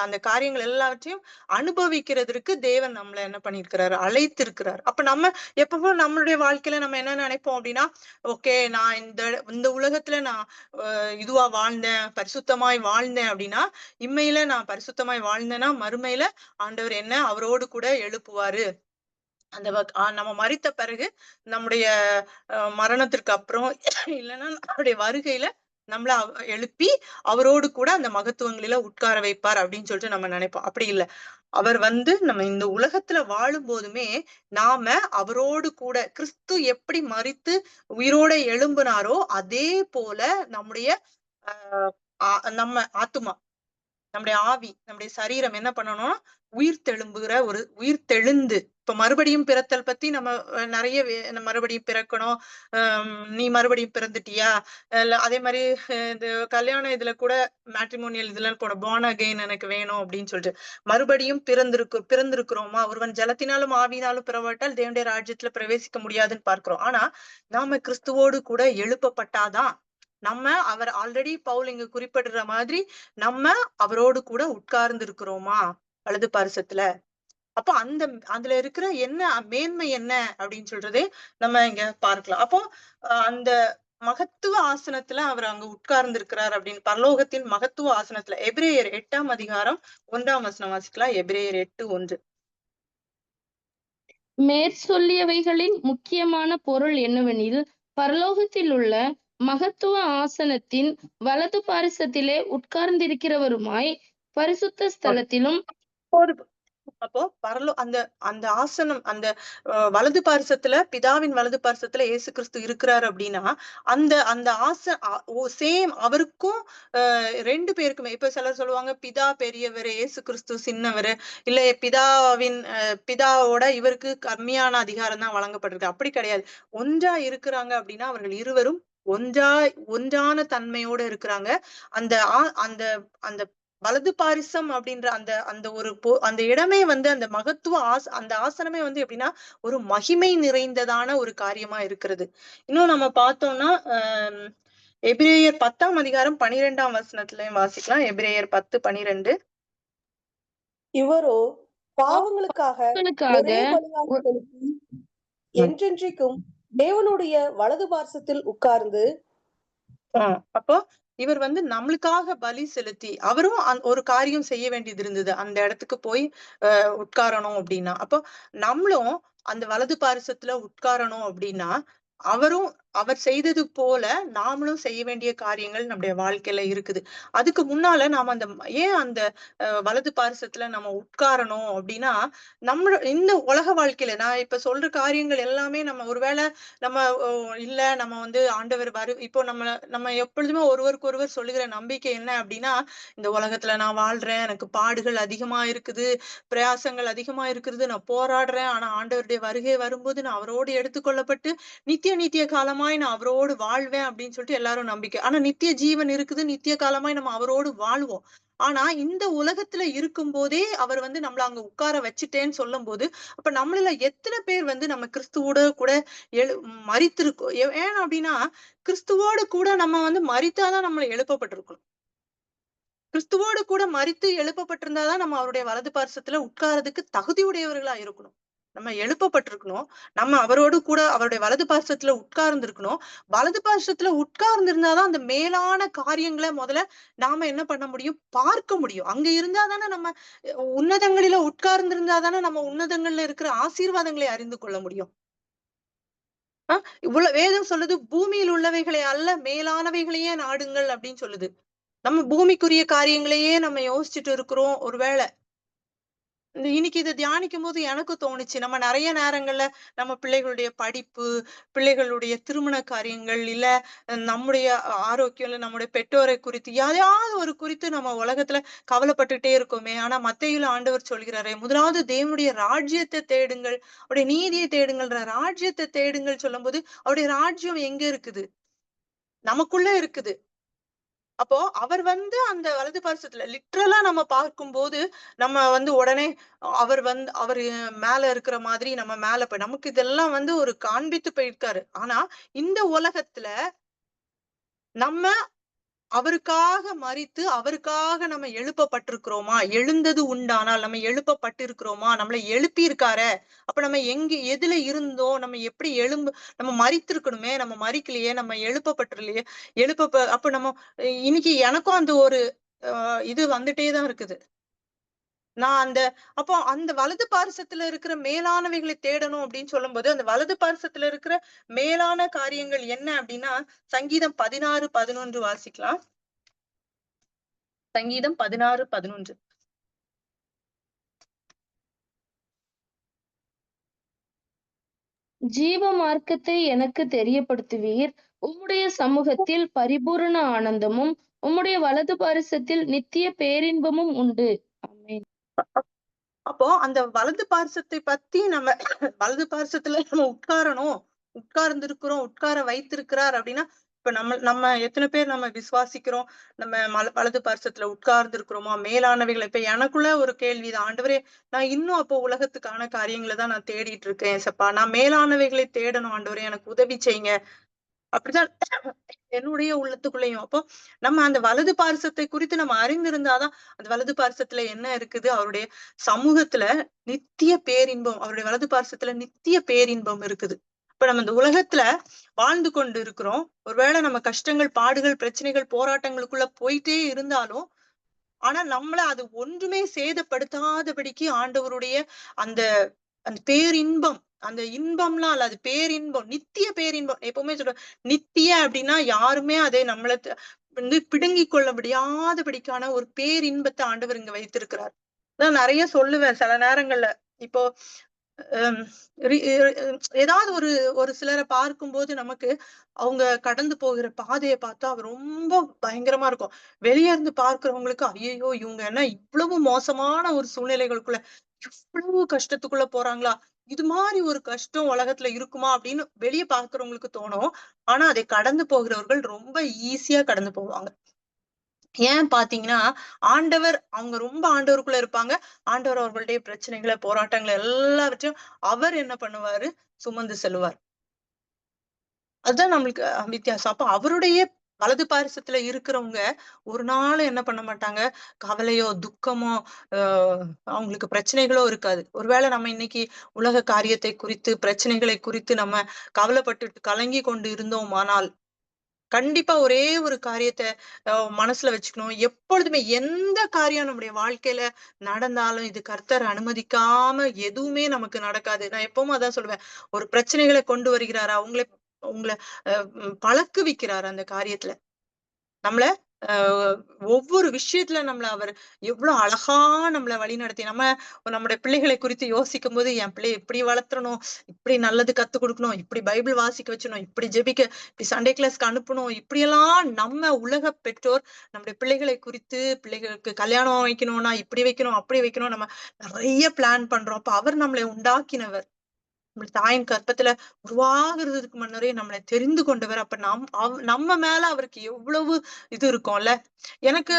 Speaker 1: அந்த காரியங்கள் எல்லாவற்றையும் அனுபவிக்கிறதற்கு தேவன் நம்மள என்ன பண்ணிருக்கிறாரு, அழைத்திருக்கிறார். அப்ப நம்ம எப்பவும் நம்மளுடைய வாழ்க்கையில நம்ம என்ன நினைப்போம் அப்படின்னா, ஓகே நான் இந்த இந்த உலகத்துல நான் இதுவா வாழ்ந்தேன், பரிசுத்தமாய் வாழ்ந்தேன் அப்படின்னா, இம்மையில நான் பரிசுத்தமாய் வாழ்ந்தேன்னா மறுமையில ஆண்டவர் என்ன அவரோடு கூட எழுப்புவாரு. அந்த நம்ம மரித்த பிறகு நம்முடைய மரணத்திற்கு அப்புறம் இல்லைன்னா அவருடைய வருகையில நம்மள எழுப்பி அவரோடு கூட அந்த மகத்துவங்களில உட்கார வைப்பார் அப்படின்னு சொல்லிட்டு நம்ம நினைப்போம். அப்படி இல்லை. அவர் நம்ம இந்த உலகத்துல வாழும் போதுமே நாம அவரோடு கூட கிறிஸ்து எப்படி மரித்து உயிரோட எழும்பினாரோ அதே போல நம்முடைய நம்ம ஆத்துமா, நம்முடைய ஆவி, நம்முடைய சரீரம் என்ன பண்ணணும், உயிர் தெழுந்து இப்ப மறுபடியும் பிறத்தல் பத்தி நம்ம நிறைய மறுபடியும் பிறக்கணும். நீ மறுபடியும் பிறந்துட்டியா, அதே மாதிரி இந்த கல்யாணம் இதுல கூட மேட்ரிமோனியல் இதுல போட born again எனக்கு வேணும் அப்படின்னு சொல்லிட்டு மறுபடியும் பிறந்திருக்கிறோமா. ஒருவன் ஜலத்தினாலும் ஆவியினாலும் பிறவாட்டால் தேவனுடைய ராஜ்யத்துல பிரவேசிக்க முடியாதுன்னு பார்க்கிறோம். ஆனா நாம கிறிஸ்துவோடு கூட எழுப்பப்பட்டாதான் அவர் ஆல்ரெடி பவுல் இங்க குறிப்பிடுற மாதிரி நம்ம அவரோடு கூட உட்கார்ந்து இருக்கிறோமா வலது பாரிசத்துல. அப்போ அதுல இருக்கிற என்ன மேன்மை என்ன அப்படின்னு சொல்றதே நம்ம இங்க பார்க்கலாம். அப்போ அந்த மகத்துவ ஆசனத்துல அவர் அங்க உட்கார்ந்து இருக்கிறார் அப்படின்னு பரலோகத்தின் மகத்துவ ஆசனத்துல எபிரேயர் 8ஆம் அதிகாரம் 1ஆம் வசனம் வாசிக்கலாம். எபிரேயர் 8:1.
Speaker 3: மேற்சொல்லியவைகளின் முக்கியமான பொருள் என்னவெனில், பரலோகத்தில் உள்ள மகத்துவ ஆசனத்தின் வலது பாரிசத்திலே உட்கார்ந்திருக்கிறவருமாய் பரிசுத்த ஸ்தலத்திலும்
Speaker 1: அப்போ அந்த அந்த ஆசனம் அந்த வலது பாரிசத்துல பிதாவின் வலது பாரிசத்துல இயேசு கிறிஸ்து இருக்கிறாரு அப்படின்னா அந்த அந்த சேம் அவருக்கும் 2 பேருக்குமே. இப்ப சிலர் சொல்லுவாங்க பிதா பெரியவர் இயேசு கிறிஸ்து சின்னவர், இல்ல பிதாவோட இவருக்கு கம்மியான அதிகாரம் தான் வழங்கப்பட்டிருக்கு. அப்படி கிடையாது. ஒன்றா இருக்கிறாங்க அப்படின்னா அவர்கள் இருவரும் ஒன்றான தன்மையோட இருக்கிறாங்க. அந்த அந்த அந்த வலது பாரிசம் அப்படின்ற அந்த அந்த ஒரு அந்த இடமே அந்த மகத்துவ அந்த ஆசனமே எப்படின்னா ஒரு மகிமை நிறைந்ததான ஒரு காரியமா இருக்கிறது. இன்னும் நம்ம பார்த்தோம்னா எபிரேயர் 10ஆம் அதிகாரம் 12ஆம் வசனத்திலையும் வாசிக்கலாம். எபிரேயர் 10:12.
Speaker 2: இவரோ பாவங்களுக்காக ஒரே பலியாக செலுத்தி என்றென்றைக்கும் தேவனுடைய வலது பார்சத்தில் உட்கார்ந்து.
Speaker 1: அப்போ இவர் நம்மளுக்காக பலி செலுத்தி அவரும் ஒரு காரியம் செய்ய வேண்டியது இருந்தது. அந்த இடத்துக்கு போய் உட்காரணும் அப்படின்னா, அப்போ நம்மளும் அந்த வலது பாரிசத்துல உட்காரணும் அப்படின்னா அவர் செய்தது போல நாமளும் செய்ய வேண்டிய காரியங்கள் நம்முடைய வாழ்க்கையில இருக்குது. அதுக்கு முன்னால நாம ஏன் அந்த வலது பாரிசத்துல நம்ம உட்காரணும் அப்படின்னா, இந்த உலக வாழ்க்கையில நான் இப்ப சொல்ற காரியங்கள் எல்லாமே நம்ம ஒருவேளை நம்ம இல்ல நம்ம ஆண்டவர் இப்போ நம்ம எப்பொழுதுமே ஒருவருக்கு ஒருவர் சொல்லுகிற நம்பிக்கை என்ன அப்படின்னா, இந்த உலகத்துல நான் வாழ்றேன், எனக்கு பாடுகள் அதிகமா இருக்குது, பிரயாசங்கள் அதிகமா இருக்குது, நான் போராடுறேன், ஆனா ஆண்டவருடைய வருகை வரும்போது நான் அவரோடு எடுத்துக்கொள்ளப்பட்டு நித்திய காலமாய் நான் அவரோடு வாழ்வேன் அப்படின்னு சொல்லிட்டு எல்லாரும் நம்பிக்கை. ஆனா நித்திய ஜீவன் இருக்குது, நித்திய காலமாய் நம்ம அவரோடு வாழ்வோம். ஆனா இந்த உலகத்துல இருக்கும் போதே அவர் நம்மள அங்க உட்கார வச்சுட்டேன்னு சொல்லும் போது, அப்ப நம்மள எத்தனை பேர் நம்ம கிறிஸ்துவோட கூட மரித்திருக்கோம். ஏன் அப்படின்னா கிறிஸ்துவோடு கூட நம்ம மரித்தாதான் நம்மள எழுப்பப்பட்டிருக்கணும். கிறிஸ்துவோடு கூட மரித்து எழுப்பப்பட்டிருந்தாதான் நம்ம அவருடைய வலது பார்சத்துல உட்கார்றதுக்கு தகுதியுடையவர்களா இருக்கணும். நம்ம எழுப்பப்பட்டிருக்கணும். நம்ம அவரோடு கூட அவருடைய வலது பார்சத்துல உட்கார்ந்திருக்கணும். வலது பார்சத்துல உட்கார்ந்திருந்தாதான் அந்த மேலான காரியங்களை முதல்ல நாம என்ன பண்ண முடியும், பார்க்க முடியும். அங்க இருந்தாதானே நம்ம உன்னதங்களில உட்கார்ந்திருந்தாதானே நம்ம உன்னதங்கள்ல இருக்கிற ஆசீர்வாதங்களை அறிந்து கொள்ள முடியும். இவ்வளவு வேதம் சொல்லுது, பூமியில் உள்ளவைகளை அல்ல மேலானவைகளையே நாடுங்கள் அப்படின்னு சொல்லுது. நம்ம பூமிக்குரிய காரியங்களையே நம்ம யோசிச்சுட்டு இருக்கிறோம். ஒருவேளை இன்னைக்கு இதை தியானிக்கும் போது எனக்கு தோணுச்சு, நம்ம நிறைய நேரங்கள்ல நம்ம பிள்ளைகளுடைய படிப்பு, பிள்ளைகளுடைய திருமண காரியங்கள், இல்ல நம்முடைய ஆரோக்கியம், இல்ல நம்முடைய பெற்றோரை குறித்து யாரையாவது ஒரு குறித்து நம்ம உலகத்துல கவலைப்பட்டுட்டே இருக்கோமே. ஆனா மத்தேயுல ஆண்டவர் சொல்கிறாரே, முதலாவது தேவனுடைய ராஜ்யத்தை தேடுங்கள், அவருடைய நீதியை தேடுங்கள்ன்ற ராஜ்யத்தை தேடுங்கள் சொல்லும் போது அவருடைய ராஜ்யம் எங்க இருக்குது? நமக்குள்ள இருக்குது. அப்போ அவர் அந்த வலது பார்சத்துல லிட்ரலா நம்ம பார்க்கும்போது நம்ம உடனே அவர் அவரு மேல இருக்கிற மாதிரி நம்ம மேல போய் நமக்கு இதெல்லாம் ஒரு காண்பித்து போயிருக்காரு. ஆனா இந்த உலகத்துல நம்ம அவருக்காக மரித்து அவருக்காக நம்ம எழுப்பப்பட்டிருக்கிறோமா? எழுந்தது உண்டானால் நம்ம எழுப்பப்பட்டிருக்கிறோமா? நம்மளை எழுப்பி இருக்காரே. அப்ப நம்ம எதுல இருந்தோம்? நம்ம எப்படி நம்ம மரித்திருக்கணுமே, நம்ம மரிக்கலையே, நம்ம எழுப்பப்பட்டுலையே. அப்ப நம்ம இன்னைக்கு எனக்கும் அந்த ஒரு இது வந்துட்டே தான் இருக்குது. நான் அப்போ அந்த வலது பார்சத்துல இருக்கிற மேலானவைகளை தேடணும் அப்படின்னு சொல்லும்போது, அந்த வலது பார்சத்துல இருக்கிற மேலான காரியங்கள் என்ன அப்படின்னா, சங்கீதம் 16:11 வாசிக்கலாம். சங்கீதம் 16:11.
Speaker 3: ஜீவ மார்க்கத்தை எனக்கு தெரியப்படுத்துவீர். உம்முடைய சமூகத்தில் பரிபூரண ஆனந்தமும், உம்முடைய வலது பாரிசத்தில் நித்திய பேரின்பமும் உண்டு. ஆமென்.
Speaker 1: அப்போ அந்த வலது பார்சத்தை பத்தி நம்ம வலது பார்சத்துல நம்ம உட்காரணும், உட்கார்ந்திருக்கிறோம், உட்கார வைத்திருக்கிறார் அப்படின்னா, இப்ப நம்ம எத்தனை பேர் நம்ம விசுவாசிக்கிறோம், நம்ம வலது பார்சத்துல உட்கார்ந்து இருக்கிறோமா? மேலானவைகளை இப்ப எனக்குள்ள ஒரு கேள்விதான், ஆண்டவரே, நான் இன்னும் அப்போ உலகத்துக்கான காரியங்களை தான் நான் தேடிட்டு இருக்கேன் ஏசப்பா. நான் மேலானவைகளை தேடணும் ஆண்டவரே, எனக்கு உதவி செய்யுங்க. அப்படிதான் என்னுடைய உள்ளத்துக்குள்ளேயும். அப்போ நம்ம அந்த வலது பார்சத்தை குறித்து நம்ம அறிந்திருந்தாதான், அந்த வலது பார்சத்துல என்ன இருக்குது, அவருடைய சமூகத்துல நித்திய பேரின்பம், அவருடைய வலது பார்சத்துல நித்திய பேரின்பம் இருக்குது. இப்ப நம்ம இந்த உலகத்துல வாழ்ந்து கொண்டு இருக்கிறோம். ஒருவேளை நம்ம கஷ்டங்கள், பாடுகள், பிரச்சனைகள், போராட்டங்களுக்குள்ள போயிட்டே இருந்தாலும், ஆனா நம்மள அது ஒன்றுமே சேதப்படுத்தாதபடிக்கு ஆண்டவருடைய அந்த அந்த பேரின்பம், அந்த இன்பம்லாம் இல்ல, அது பேரின்பம், நித்திய பேரின்பம். எப்பவுமே சொல்றேன், நித்திய அப்படின்னா யாருமே அதை நம்மள வந்து பிடுங்கிக் கொள்ள முடியாதபடிக்கான ஒரு பேரின்பத்தை ஆண்டவர் இங்க வைத்திருக்கிறார். நான் நிறைய சொல்லுவேன் சில நேரங்கள்ல. இப்போ ஏதாவது ஒரு ஒரு சிலரை பார்க்கும்போது நமக்கு அவங்க கடந்து போகிற பாதையை பார்த்தா அவர் ரொம்ப பயங்கரமா இருக்கும். வெளியே இருந்து பார்க்கிறவங்களுக்கு, ஐயோ, இவங்க என்ன இவ்வளவு மோசமான ஒரு சூழ்நிலைகளுக்குள்ள, இவ்வளவு கஷ்டத்துக்குள்ள போறாங்களா, இது மாதிரி ஒரு கஷ்டம் உலகத்துல இருக்குமா அப்படின்னு வெளியே பார்க்கிறவங்களுக்கு தோணும். ஆனா அதை கடந்து போகிறவர்கள் ரொம்ப ஈஸியா கடந்து போவாங்க. ஏன் பாத்தீங்கன்னா, அவங்க ரொம்ப ஆண்டவருக்குள்ள இருப்பாங்க. ஆண்டவர் அவர்களுடைய பிரச்சனைகளை, போராட்டங்களை எல்லாவற்றையும் அவர் என்ன பண்ணுவாரு? சுமந்து செல்லுவார். அதுதான் நம்மளுக்கு வித்தியாசம். அப்ப அவருடைய வலது பாரிசத்துல இருக்கிறவங்க ஒரு நாளும் என்ன பண்ண மாட்டாங்க? கவலையோ, துக்கமோ, அவங்களுக்கு பிரச்சனைகளோ இருக்காது. ஒருவேளை நம்ம இன்னைக்கு உலக காரியத்தை குறித்து, பிரச்சனைகளை குறித்து நம்ம கவலைப்பட்டுட்டு கலங்கி கொண்டு இருந்தோமானால், கண்டிப்பா ஒரே ஒரு காரியத்த மனசுல வச்சுக்கணும். எப்பொழுதுமே எந்த காரியம் நம்முடைய வாழ்க்கையில நடந்தாலும், இது கர்த்தர் அனுமதிக்காம எதுவுமே நமக்கு நடக்காது. நான் எப்பவும் அதான் சொல்லுவேன். ஒரு பிரச்சனைகளை கொண்டு வருகிறாரா, உங்கள பழக்குவிக்கிறாரு அந்த காரியத்துல. நம்மள ஒவ்வொரு விஷயத்துல அவர் எவ்வளவு அழகா நம்மள வழிநடத்தி, நம்முடைய பிள்ளைகளை குறித்து யோசிக்கும்போது, என் பிள்ளைய இப்படி வளர்த்தணும், இப்படி நல்லது கத்துக் கொடுக்கணும், இப்படி பைபிள் வாசிக்க வச்சணும், இப்படி ஜெபிக்க, இப்படி சண்டே கிளாஸ்க்கு அனுப்பணும், இப்படியெல்லாம் நம்ம உலக பெற்றோர் நம்முடைய பிள்ளைகளை குறித்து, பிள்ளைகளுக்கு கல்யாணம் வைக்கணும்னா இப்படி வைக்கணும், அப்படி வைக்கணும், நம்ம நிறைய பிளான் பண்றோம். அப்ப அவர் நம்மளை உண்டாக்கினவர். நம்ம தாயின் கர்ப்பத்துல உருவாகிறதுக்கு முன்னரே நம்மளை தெரிந்து கொண்டவர். அப்ப நம்ம மேல அவருக்கு எவ்வளவு இது இருக்கும்ல. எனக்கு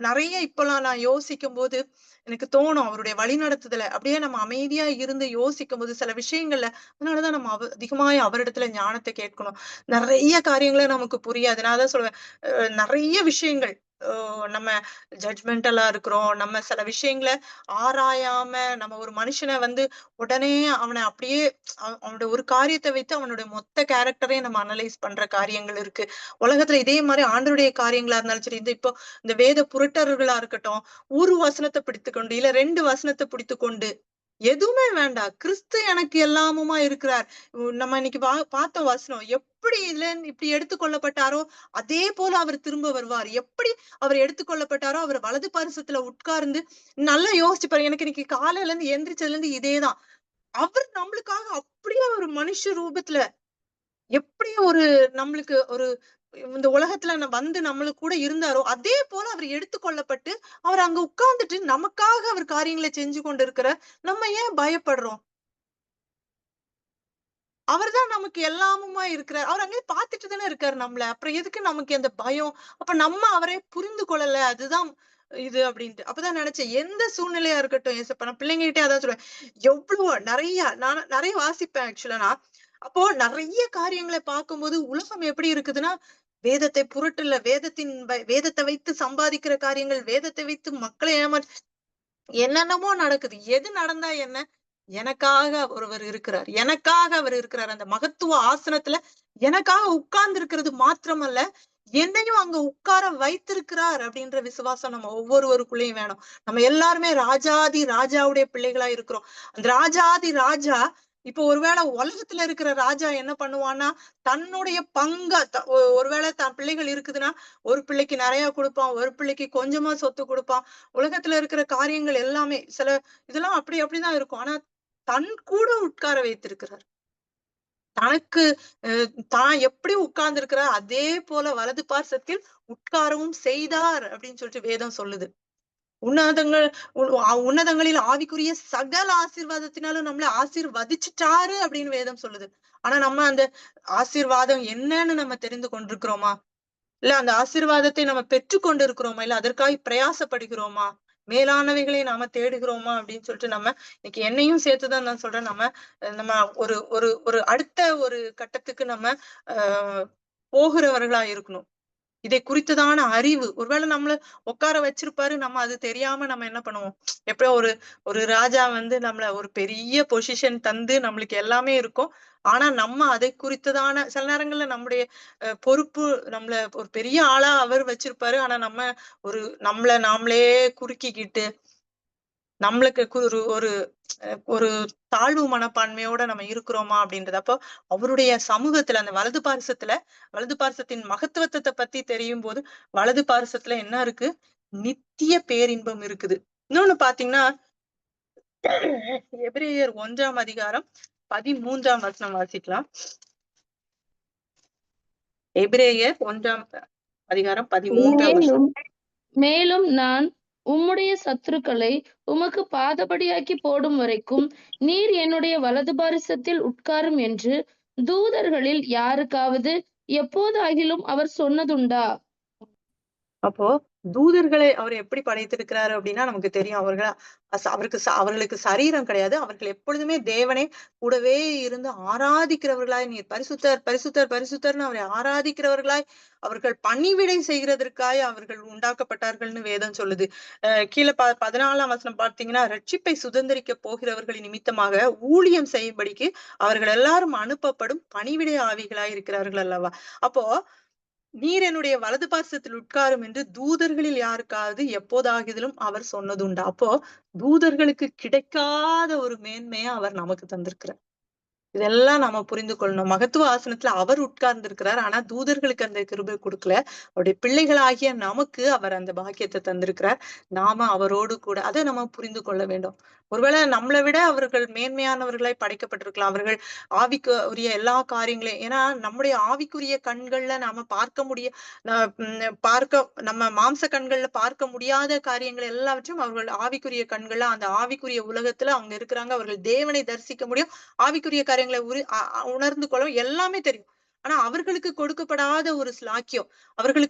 Speaker 1: நிறைய இப்பெல்லாம் நான் யோசிக்கும் போது எனக்கு தோணும், அவருடைய வழி நடத்துதல அப்படியே நம்ம அமைதியா இருந்து யோசிக்கும் போது சில விஷயங்கள்ல, அதனாலதான் நம்ம அதிகமாய் அவரிடத்துல ஞானத்தை கேட்கணும். நிறைய காரியங்களே நமக்கு புரியாது. நான் அதான் சொல்லுவேன், நிறைய விஷயங்கள் நம்ம ஜட்ஜ்மெண்டலா இருக்கிறோம். நம்ம சில விஷயங்களை ஆராயாம நம்ம ஒரு மனுஷனை உடனே அவனை அப்படியே அவனுடைய ஒரு காரியத்தை வைத்து அவனுடைய மொத்த கேரக்டரையும் நம்ம அனலைஸ் பண்ற காரியங்கள் இருக்கு. உலகத்துல இதே மாதிரி ஆண்டவருடைய காரியங்களா இருந்தாலும் சரி, இப்போ இந்த வேத புரட்டர்களா இருக்கட்டும், ஒரு வசனத்தை பிடித்துக்கொண்டு இல்ல 2 வசனத்தை பிடித்துக்கொண்டு எதுவுமே வேண்டாம், கிறிஸ்து எனக்கு எல்லாமுமா இருக்கிறார். நம்ம இன்னைக்கு பார்த்த வசனம் எப்படி இதுல இப்படி எடுத்துக்கொள்ளப்பட்டாரோ அதே போல அவர் திரும்ப வருவார். எப்படி அவர் எடுத்துக்கொள்ளப்பட்டாரோ அவர் வலது பாரிசத்துல உட்கார்ந்து, நல்லா யோசிச்சு பாருங்க. எனக்கு இன்னைக்கு காலையில இருந்து எந்திரிச்சதுல இருந்து இதேதான். அவர் நம்மளுக்காக அப்படியே ஒரு மனுஷ ரூபத்துல எப்படி ஒரு நம்மளுக்கு ஒரு இந்த உலகத்துல நம்மளுக்கு கூட இருந்தாரோ அதே போல அவர் எடுத்துக்கொள்ளப்பட்டு அவர் அங்க உட்கார்ந்துட்டு நமக்காக அவர் காரியங்களை செஞ்சு கொண்டு இருக்கிற, நம்ம ஏன் பயப்படுறோம்? அவர்தான் நமக்கு எல்லாமுமா இருக்கிறார். அவர் அங்கே பார்த்துட்டு தானே இருக்காரு நம்மள. அப்புறம் எதுக்கு நமக்கு அந்த பயம்? அப்ப நம்ம அவரை புரிந்து கொள்ளல. அதுதான் இது அப்படின்ட்டு. அப்பதான் நினைச்சேன், எந்த சூழ்நிலையா இருக்கட்டும் ஏசப்பா, நான் பிள்ளைங்ககிட்டே அதான் சொல்லுவேன். எவ்வளவோ நான் நிறைய வாசிப்பேன் ஆக்சுவலா நான். அப்போ நிறைய காரியங்களை பார்க்கும்போது உலகம் எப்படி இருக்குதுன்னா, வேதத்தை புரட்டல, வேதத்தை வைத்து சம்பாதிக்கிற காரியங்கள், வேதத்தை வைத்து மக்களை என்னென்னமோ நடக்குது. எது நடந்தா என்ன? எனக்காக ஒருவர் இருக்கிறார், எனக்காக அவர் இருக்கிறார். அந்த மகத்துவ ஆசனத்துல எனக்காக உட்கார்ந்து இருக்கிறது மாத்திரமல்ல, என்னையும் அங்க உட்கார வைத்திருக்கிறார் அப்படின்ற விசுவாசம் நம்ம ஒவ்வொருவருக்குள்ளேயும் வேணும். நம்ம எல்லாருமே ராஜாதி ராஜாவுடைய பிள்ளைகளா இருக்கிறோம். அந்த ராஜாதி ராஜா இப்போ ஒருவேளை உலகத்துல இருக்கிற ராஜா என்ன பண்ணுவான்னா, தன்னுடைய ஒருவேளை தன் பிள்ளைகள் இருக்குதுன்னா ஒரு பிள்ளைக்கு நிறைய கொடுப்பான், ஒரு பிள்ளைக்கு கொஞ்சமா சொத்து கொடுப்பான். உலகத்துல இருக்கிற காரியங்கள் எல்லாமே சில இதெல்லாம் அப்படிதான் இருக்கும். ஆனா தன் கூட உட்கார வைத்திருக்கிறார். தனக்கு தான் எப்படி உட்கார்ந்து இருக்கிறார் அதே போல வலது பார்சத்தில் உட்காரவும் செய்தார் அப்படின்னு சொல்லிட்டு வேதம் சொல்லுது. உன்னதங்களில் ஆவிக்குரிய சகல ஆசீர்வாதத்தினாலும் நம்மள ஆசீர்வதிச்சுட்டாரு அப்படின்னு வேதம் சொல்லுது. ஆனா நம்ம அந்த ஆசீர்வாதம் என்னன்னு நம்ம தெரிந்து கொண்டிருக்கிறோமா? இல்ல அந்த ஆசீர்வாதத்தை நம்ம பெற்று கொண்டு இருக்கிறோமா? இல்ல அதற்காக பிரயாசப்படுகிறோமா? மேலானவைகளை நாம தேடுகிறோமா அப்படின்னு சொல்லிட்டு நம்ம இன்னைக்கு என்னையும் சேர்த்துதான் நான் சொல்றேன். நம்ம நம்ம ஒரு ஒரு ஒரு அடுத்த ஒரு கட்டத்துக்கு நம்ம போகிறவர்களா இருக்கணும். இதை குறித்ததான அறிவு ஒருவேளை நம்மள உட்கார வச்சிருப்பாரு, நம்ம அது தெரியாம நம்ம என்ன பண்ணுவோம்? எப்பயோ ஒரு ஒரு ராஜா நம்மள ஒரு பெரிய பொசிஷன் தந்து நம்மளுக்கு எல்லாமே இருக்கும். ஆனா நம்ம அதை குறித்ததான சில நேரங்கள்ல நம்முடைய பொறுப்பு நம்மள ஒரு பெரிய ஆளா அவர் வச்சிருப்பாரு. ஆனா நம்ம நம்மள நாமளே குறுக்கிக்கிட்டு நம்மளுக்கு ஒரு ஒரு ஒரு தாழ்வு மனப்பான்மையோட நம்ம இருக்கிறோமா அப்படின்றது. அப்போ அவருடைய சமூகத்துல அந்த வலது பார்சத்தின் மகத்துவத்தை பத்தி தெரியும் போது வலது பார்சத்துல என்ன இருக்கு? நித்திய பேரின்பம் இருக்குது. இன்னொன்னு பாத்தீங்கன்னா எபிரேயர் 1ஆம் அதிகாரம் 13ஆம் வசனம் வாசிக்கலாம். எபிரேயர் 1ஆம் அதிகாரம் 13ஆம் வசனம்.
Speaker 3: மேலும் நான் உம்முடைய சத்துருக்களை உமக்கு பாதபடியாக்கி போடும் வரைக்கும் நீர் என்னுடைய வலது பாரிசத்தில் உட்காரும் என்று தூதர்களில் யாருக்காவது எப்போதாகிலும் அவர் சொன்னதுண்டா?
Speaker 1: அப்போ தூதர்களை அவர் எப்படி படைத்திருக்கிறாரு அப்படின்னா நமக்கு தெரியும். அவர்களுக்கு சரீரம் கிடையாது. அவர்கள் எப்பொழுதுமே தேவனே கூடவே இருந்து ஆராதிக்கிறவர்களாய், நீர் பரிசுத்தர் பரிசுத்தர் பரிசுத்தர்னு அவரை ஆராதிக்கிறவர்களாய், அவர்கள் பணிவிடை செய்கிறதற்காய் அவர்கள் உண்டாக்கப்பட்டார்கள்னு வேதம் சொல்லுது. கீழே 14ஆம் வசனம் பார்த்தீங்கன்னா, ரட்சிப்பை சுதந்திரிக்க போகிறவர்களின் நிமித்தமாக ஊழியம் செய்யும்படிக்கு அவர்கள் எல்லாரும் அனுப்பப்படும் பணிவிடை ஆவிகளாய் இருக்கிறார்கள் அல்லவா? அப்போ நீர் என்னுடைய வலது பார்சத்தில் உட்காரும் என்று தூதர்களில் யாருக்காவது எப்போதாகிலும் அவர் சொன்னதுண்டா? அப்போ தூதர்களுக்கு கிடைக்காத ஒரு மேன்மையை அவர் நமக்கு தந்திருக்கிறார். இதெல்லாம் நாம புரிந்து கொள்ளணும். மகத்துவ ஆசனத்துல அவர் உட்கார்ந்து இருக்கிறார். ஆனா தூதர்களுக்கு அந்த கிருபை கொடுக்கல. அவருடைய பிள்ளைகளாகிய நமக்கு அவர் அந்த பாக்கியத்தை தந்திருக்கிறார். நாம அவரோடு கூட அதை நம்ம புரிந்து கொள்ள வேண்டும். ஒருவேளை நம்மளை விட அவர்கள் மேன்மையானவர்களாய் படைக்கப்பட்டிருக்கலாம். அவர்கள் ஆவிக்கு உரிய எல்லா காரியங்களையும், ஏன்னா நம்முடைய ஆவிக்குரிய கண்கள்ல நாம நம்ம மாம்ச கண்கள்ல பார்க்க முடியாத காரியங்கள் எல்லாவற்றும் அவர்கள் ஆவிக்குரிய கண்கள்ல அந்த ஆவிக்குரிய உலகத்துல அவங்க இருக்கிறாங்க. அவர்கள் தேவனை தரிசிக்க முடியும். ஆவிக்குரிய காரியங்களை உணர்ந்து கொள்ள எல்லாமே தெரியும். ஆனா அவர்களுக்கு கொடுக்கப்படாத ஒரு ஸ்லாக்கியம். அவர்கள்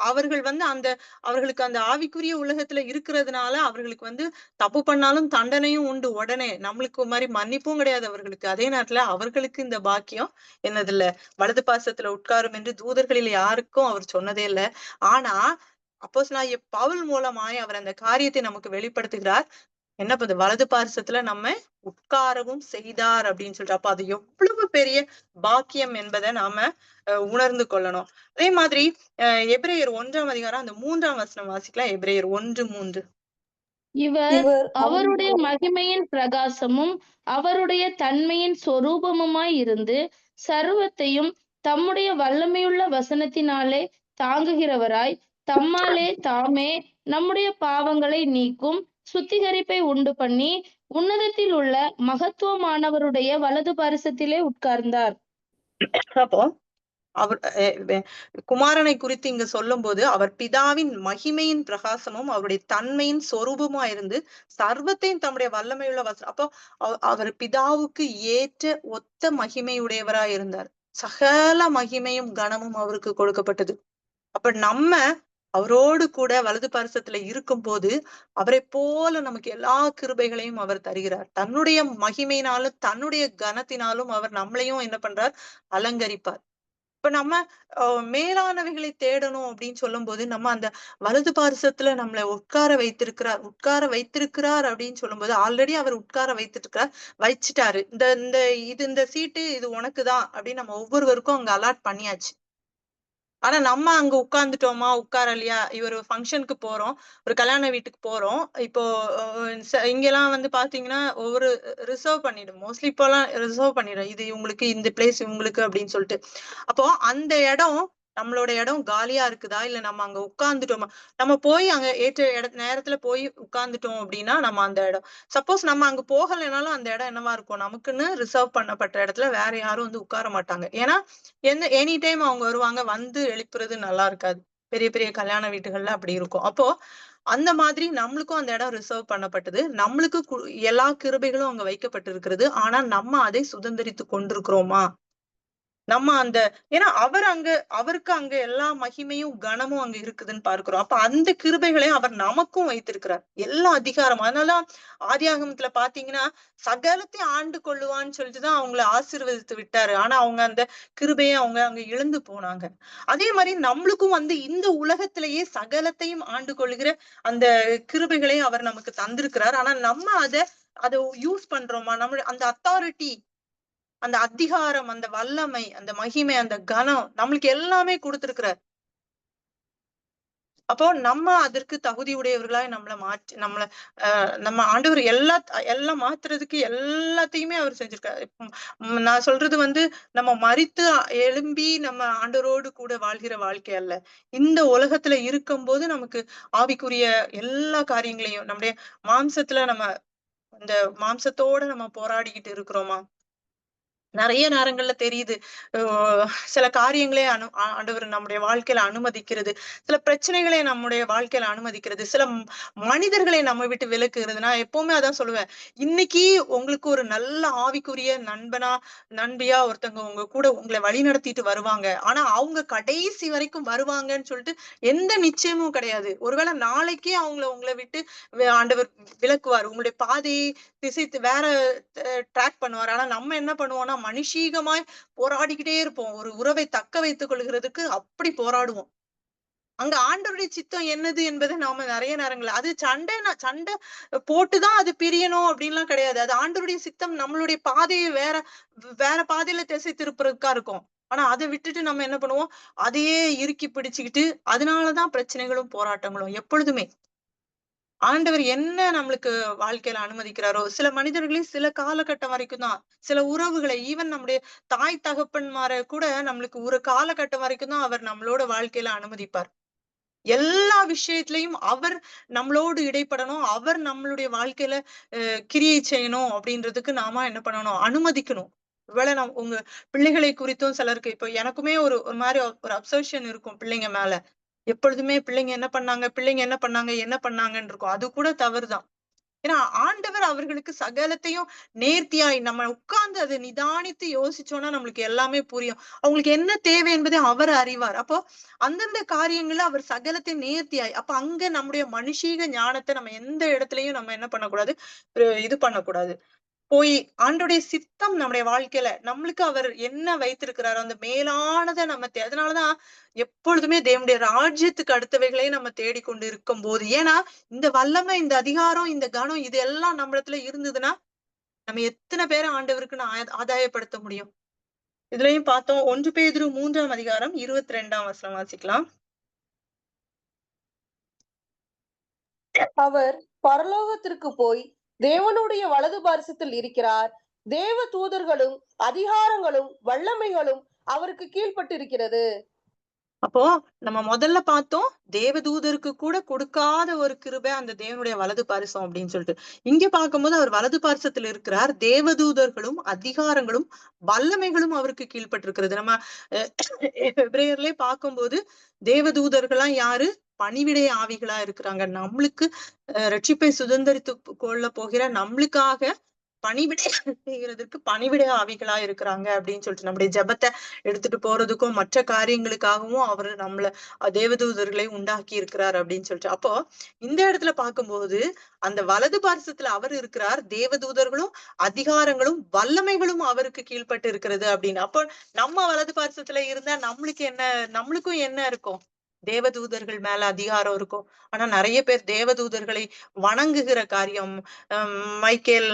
Speaker 1: அவர்களுக்கு அந்த ஆவிக்குரிய உலகத்துல இருக்கிறதுனால அவர்களுக்கு தப்பு பண்ணாலும் தண்டனையும் உண்டு உடனே. நம்மளுக்கு மாதிரி மன்னிப்பும் கிடையாது அவர்களுக்கு. அதே நேரத்துல அவர்களுக்கு இந்த பாக்கியம் என்னது இல்ல, வலது பாசத்துல உட்காரும் என்று தூதர்களில் யாருக்கும் அவர் சொன்னதே இல்லை. ஆனா அப்போஸ்தலனாகிய பவுல் மூலமாய் அவர் அந்த காரியத்தை நமக்கு வெளிப்படுத்துகிறார். என்ன பண்ணுது? வலது பார்சத்துல நம்ம உட்காரவும் செய்தார் அப்படின்னு சொல்லிட்டு. அப்ப அது எவ்வளவு பெரிய பாக்கியம் என்பதை நாம உணர்ந்து கொள்ளணும். அதே மாதிரி எபிரேயர் 1ஆம் அதிகாரம் அந்த 3ஆம் வசனம் வாசிக்கலாம். எபிரேயர் 1:3.
Speaker 3: இவர் அவருடைய மகிமையின் பிரகாசமும் அவருடைய தன்மையின் சொரூபமுமாய் இருந்து சர்வத்தையும் தம்முடைய வல்லமையுள்ள வசனத்தினாலே தாங்குகிறவராய், தம்மாலே தாமே நம்முடைய பாவங்களை நீக்கும் சுத்திகரிப்பை உண்டு பண்ணி உன்னதத்தில் உள்ள மகத்துவமானவருடைய வலது பாரிசத்திலே உட்கார்ந்தார்.
Speaker 1: அப்போ அவர் குமாரனை குறித்து இங்க சொல்லும் போது அவர் பிதாவின் மகிமையின் பிரகாசமும் அவருடைய தன்மையின் சொரூபமா இருந்து சர்வத்தையும் தம்முடைய வல்லமையுள்ள வசனம். அப்போ அவர் பிதாவுக்கு ஏற்ற ஒத்த மகிமையுடையவராய் இருந்தார். சகல மகிமையும் கனமும் அவருக்கு கொடுக்கப்பட்டது. அப்ப நம்ம அவரோடு கூட வலது பார்சத்துல இருக்கும் போது அவரை போல நமக்கு எல்லா கிருபைகளையும் அவர் தருகிறார். தன்னுடைய மகிமையினாலும் தன்னுடைய கனத்தினாலும் அவர் நம்மளையும் என்ன பண்றார்? அலங்கரிப்பார். இப்ப நம்ம மேலானவைகளை தேடணும் அப்படின்னு சொல்லும் போது நம்ம அந்த வலது பாரிசத்துல நம்மளை உட்கார வைத்திருக்கிறார் அப்படின்னு சொல்லும்போது ஆல்ரெடி அவர் உட்கார வச்சுட்டாரு. இந்த இந்த இந்த சீட்டு இது உனக்குதான் அப்படின்னு நம்ம ஒவ்வொருவருக்கும் அங்க அலாட் பண்ணியாச்சு. ஆனா நம்ம அங்க உட்கார்ந்துட்டோமா, உட்காரலையா? ஒரு ஃபங்ஷனுக்கு போறோம். ஒரு கல்யாண வீட்டுக்கு போறோம். இப்போ இங்கெல்லாம் வந்து பாத்தீங்கன்னா, ஒவ்வொரு மோஸ்ட்லி இப்போலாம் ரிசர்வ் பண்ணிடும். இது இவங்களுக்கு, இந்த பிளேஸ் இவங்களுக்கு அப்படின்னு சொல்லிட்டு. அப்போ அந்த இடம், நம்மளோட இடம் காலியா இருக்குதா? இல்ல நம்ம அங்க உட்கார்ந்துட்டோமா? நம்ம போய் அங்க ஏற்ற நேரத்துல போய் உட்கார்ந்துட்டோம் அப்படின்னா, நம்ம அந்த இடம் சப்போஸ் நம்ம அங்க போகலைனாலும் அந்த இடம் என்னவா இருக்கும்? நமக்குன்னு ரிசர்வ் பண்ணப்பட்ட இடத்துல வேற யாரும் வந்து உட்கார மாட்டாங்க. ஏன்னா, எனி டைம் அவங்க வருவாங்க. வந்து எழுப்புறது நல்லா இருக்காது. பெரிய பெரிய கல்யாண வீட்டுகள்ல அப்படி இருக்கும். அப்போ அந்த மாதிரி நம்மளுக்கும் அந்த இடம் ரிசர்வ் பண்ணப்பட்டது. நம்மளுக்கு எல்லா கிருபைகளும் அங்க வைக்கப்பட்டிருக்கிறது. ஆனா நம்ம அதை சுதந்தரித்துக் கொண்டிருக்கிறோமா? நம்ம அந்த ஏன்னா அவருக்கு அங்க எல்லா மகிமையும், கனமும் அங்க இருக்குதுன்னு பார்க்கிறோம். அப்ப அந்த கிருபைகளை அவர் நமக்கும் வைத்திருக்கிறார். எல்லா அதிகாரமும். அதனாலதான் ஆதியாகமத்துல பாத்தீங்கன்னா, சகலத்தையும் ஆண்டு கொள்ளுவான்னு சொல்லிட்டுதான் அவங்கள ஆசீர்வதித்து விட்டாரு. ஆனா அவங்க அந்த கிருபையை அவங்க அங்க இழந்து போனாங்க. அதே மாதிரி நம்மளுக்கும் வந்து இந்த உலகத்திலேயே சகலத்தையும் ஆண்டு கொள்ளுகிற அந்த கிருபைகளை அவர் நமக்கு தந்திருக்கிறார். ஆனா நம்ம அதை யூஸ் பண்றோமா? நம்ம அந்த அத்தாரிட்டி, அந்த அதிகாரம், அந்த வல்லமை, அந்த மகிமை, அந்த கனம் நம்மளுக்கு எல்லாமே கொடுத்திருக்கிறார். அப்போ நம்ம அதற்கு தகுதி உடையவர்களாய் நம்ம ஆண்டவர் எல்லாம் மாத்துறதுக்கு எல்லாத்தையுமே அவர் செஞ்சிருக்காரு. நான் சொல்றது வந்து நம்ம மரித்து எழும்பி நம்ம ஆண்டவரோடு கூட வாழ்கிற வாழ்க்கை அல்ல. இந்த உலகத்துல இருக்கும்போது நமக்கு ஆவிக்குரிய எல்லா காரியங்களையும் நம்முடைய மாம்சத்துல இந்த மாம்சத்தோட நம்ம போராடிக்கிட்டு இருக்கிறோமா? நிறைய நேரங்கள்ல தெரியுது. சில காரியங்களே ஆண்டவர் நம்முடைய வாழ்க்கையில அனுமதிக்கிறது. சில பிரச்சனைகளை நம்முடைய வாழ்க்கையில அனுமதிக்கிறது. சில மனிதர்களை நம்ம விட்டு விலக்குகிறது. நான் எப்பவுமே அதான் சொல்லுவேன். இன்னைக்கு உங்களுக்கு ஒரு நல்ல ஆவிக்குரிய நண்பியா ஒருத்தவங்க உங்க கூட உங்களை வழி நடத்திட்டு வருவாங்க. ஆனா அவங்க கடைசி வரைக்கும் வருவாங்கன்னு சொல்லிட்டு எந்த நிச்சயமும் கிடையாது. ஒருவேளை நாளைக்கே உங்களை விட்டு ஆண்டவர் விலக்குவார். உங்களுடைய பாதையை வேற ட்ராக் பண்ணுவார். ஆனா நம்ம என்ன பண்ணுவோம்னா, மனுஷீகமாய் போராடிக்கிட்டே இருப்போம். ஒரு உறவை தக்க வைத்துக் கொள்கிறதுக்கு அப்படி போராடுவோம். அங்க ஆண்டவருடைய சித்தம் என்னது என்பதை நாம நிறைய நேரங்கள்ல அது சண்டை போட்டுதான் அது பிரியணும் அப்படின்லாம் கிடையாது. அது ஆண்டவருடைய சித்தம் நம்மளுடைய பாதையை வேற பாதையில திசை திருப்புறதுக்கா இருக்கும். ஆனா அதை விட்டுட்டு நம்ம என்ன பண்ணுவோம்? அதையே இறுக்கி பிடிச்சுக்கிட்டு அதனாலதான் பிரச்சனைகளும் போராட்டங்களும் எப்பொழுதுமே. ஆண்டவர் என்ன நம்மளுக்கு வாழ்க்கையில அனுமதிக்கிறாரோ, சில மனிதர்களே சில காலகட்டம் வரைக்கும் தான். சில உறவுகளை ஈவன் நம்முடைய தாய் தகப்பன்மார கூட நம்மளுக்கு ஒரு காலகட்டம் வரைக்கும் தான் அவர் நம்மளோட வாழ்க்கையில அனுமதிப்பார். எல்லா விஷயத்திலயும் அவர் நம்மளோடு இடைப்படணும். அவர் நம்மளுடைய வாழ்க்கையில கிரியை செய்யணும் அப்படின்றதுக்கு நாம என்ன பண்ணணும்? அனுமதிக்கணும். ஒருவேளை உங்க பிள்ளைகளை குறித்தும் சிலருக்கு இப்ப எனக்குமே ஒரு ஒரு மாதிரி ஒரு அப்சர்ஷன் இருக்கும் பிள்ளைங்க மேல. எப்பொழுதுமே பிள்ளைங்க என்ன பண்ணாங்கன்னு இருக்கும். அது கூட தவறுதான். ஏன்னா ஆண்டவர் அவர்களுக்கு சகலத்தையும் நேர்த்தியாய் நம்ம உட்கார்ந்து அதை நிதானித்து யோசிச்சோம்னா நம்மளுக்கு எல்லாமே புரியும். அவங்களுக்கு என்ன தேவை என்பதை அவர் அறிவார். அப்போ அந்தந்த காரியங்கள்ல அவர் சகலத்தையும் நேர்த்தியாய் அப்ப அங்க நம்முடைய மனுஷீக ஞானத்தை நம்ம எந்த இடத்துலயும் நம்ம என்ன பண்ணக்கூடாது? இது பண்ணக்கூடாது. போய் ஆண்டோடைய சித்தம் நம்முடைய வாழ்க்கையில நம்மளுக்கு அவர் என்ன வைத்திருக்கிறாரோ அந்த மேலானதை அதனாலதான் எப்பொழுதுமே தேவனுடைய ராஜ்யத்துக்கு அடுத்தவைகளை நம்ம தேடிக்கொண்டு இருக்கும் போது ஏன்னா இந்த வல்லமை, இந்த அதிகாரம், இந்த கனம் இது எல்லாம் நம்மிடத்துல இருந்ததுன்னா நம்ம எத்தனை பேரை ஆண்டவருக்கு ஆதாயப்படுத்த முடியும்? இதுலயும் பார்த்தோம். 1 பேதுரு 3ஆம் அதிகாரம் 22ஆம் வசனம் வாசிக்கலாம்.
Speaker 2: அவர் பரலோகத்திற்கு போய் தேவனுடைய வலது பாரிசத்தில் இருக்கிறார். தேவ தூதர்களும் அதிகாரங்களும் வல்லமைகளும் அவருக்கு கீழ்ப்பட்டிருக்கிறது.
Speaker 1: அப்போ நம்ம முதல்ல பார்த்தோம், தேவதூதருக்கு கூட கொடுக்காத ஒரு கிருபை அந்த தேவனுடைய வலது பாரிசம் அப்படின்னு சொல்லிட்டு. இங்க பார்க்கும்போது அவர் வலது பாரிசத்துல இருக்கிறார். தேவதூதர்களும் அதிகாரங்களும் வல்லமைகளும் அவருக்கு கீழ்ப்பட்டிருக்கிறது. நம்ம எபிரேயர்லயே பார்க்கும்போது தேவதூதர்கள்லாம் யாரு? பணிவிடை ஆவிகளா இருக்கிறாங்க. நம்மளுக்கு ரட்சிப்பை சுதந்திரித்து கொள்ள போகிற நம்மளுக்காக பணிவிடை செய்யறதுக்கு பணிவிடை ஆவிகளா இருக்கிறாங்க அப்படின்னு சொல்லிட்டு நம்முடைய ஜெபத்தை எடுத்துட்டு போறதுக்கும் மற்ற காரியங்களுக்காகவும் அவர் நம்மள தேவதூதர்களை உண்டாக்கி இருக்கிறார் அப்படின்னு சொல்லிட்டு. அப்போ இந்த இடத்துல பார்க்கும்போது அந்த வலது பார்சத்துல அவர் இருக்கிறார், தேவதூதர்களும் அதிகாரங்களும் வல்லமைகளும் அவருக்கு கீழ்ப்பட்டு இருக்கிறது அப்படின்னு. அப்போ நம்ம வலது பார்சத்துல இருந்தா நம்மளுக்கும் என்ன இருக்கும்? தேவதூதர்கள் மேல அதிகாரம் இருக்கும். ஆனா நிறைய பேர் தேவதூதர்களை வணங்குகிற காரியம், மைக்கேல்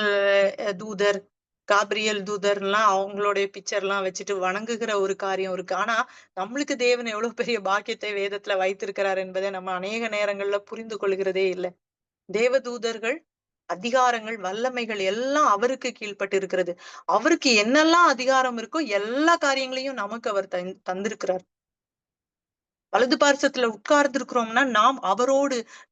Speaker 1: தூதர், காபிரியல் தூதர் எல்லாம் அவங்களுடைய பிக்சர் எல்லாம் வச்சுட்டு வணங்குகிற ஒரு காரியம் இருக்கு. ஆனா நம்மளுக்கு தேவன் எவ்வளவு பெரிய பாக்கியத்தை வேதத்துல வைத்திருக்கிறார் என்பதை நம்ம அநேக நேரங்கள்ல புரிந்து கொள்கிறதே இல்லை. தேவதூதர்கள், அதிகாரங்கள், வல்லமைகள் எல்லாம் அவருக்கு கீழ்ப்பட்டு இருக்கிறது. அவருக்கு என்னெல்லாம் அதிகாரம் இருக்கோ எல்லா காரியங்களையும் நமக்கு அவர் தந்திருக்கிறார். வலது பார்சத்துல உட்கார்ந்து இருக்கிறோம்னா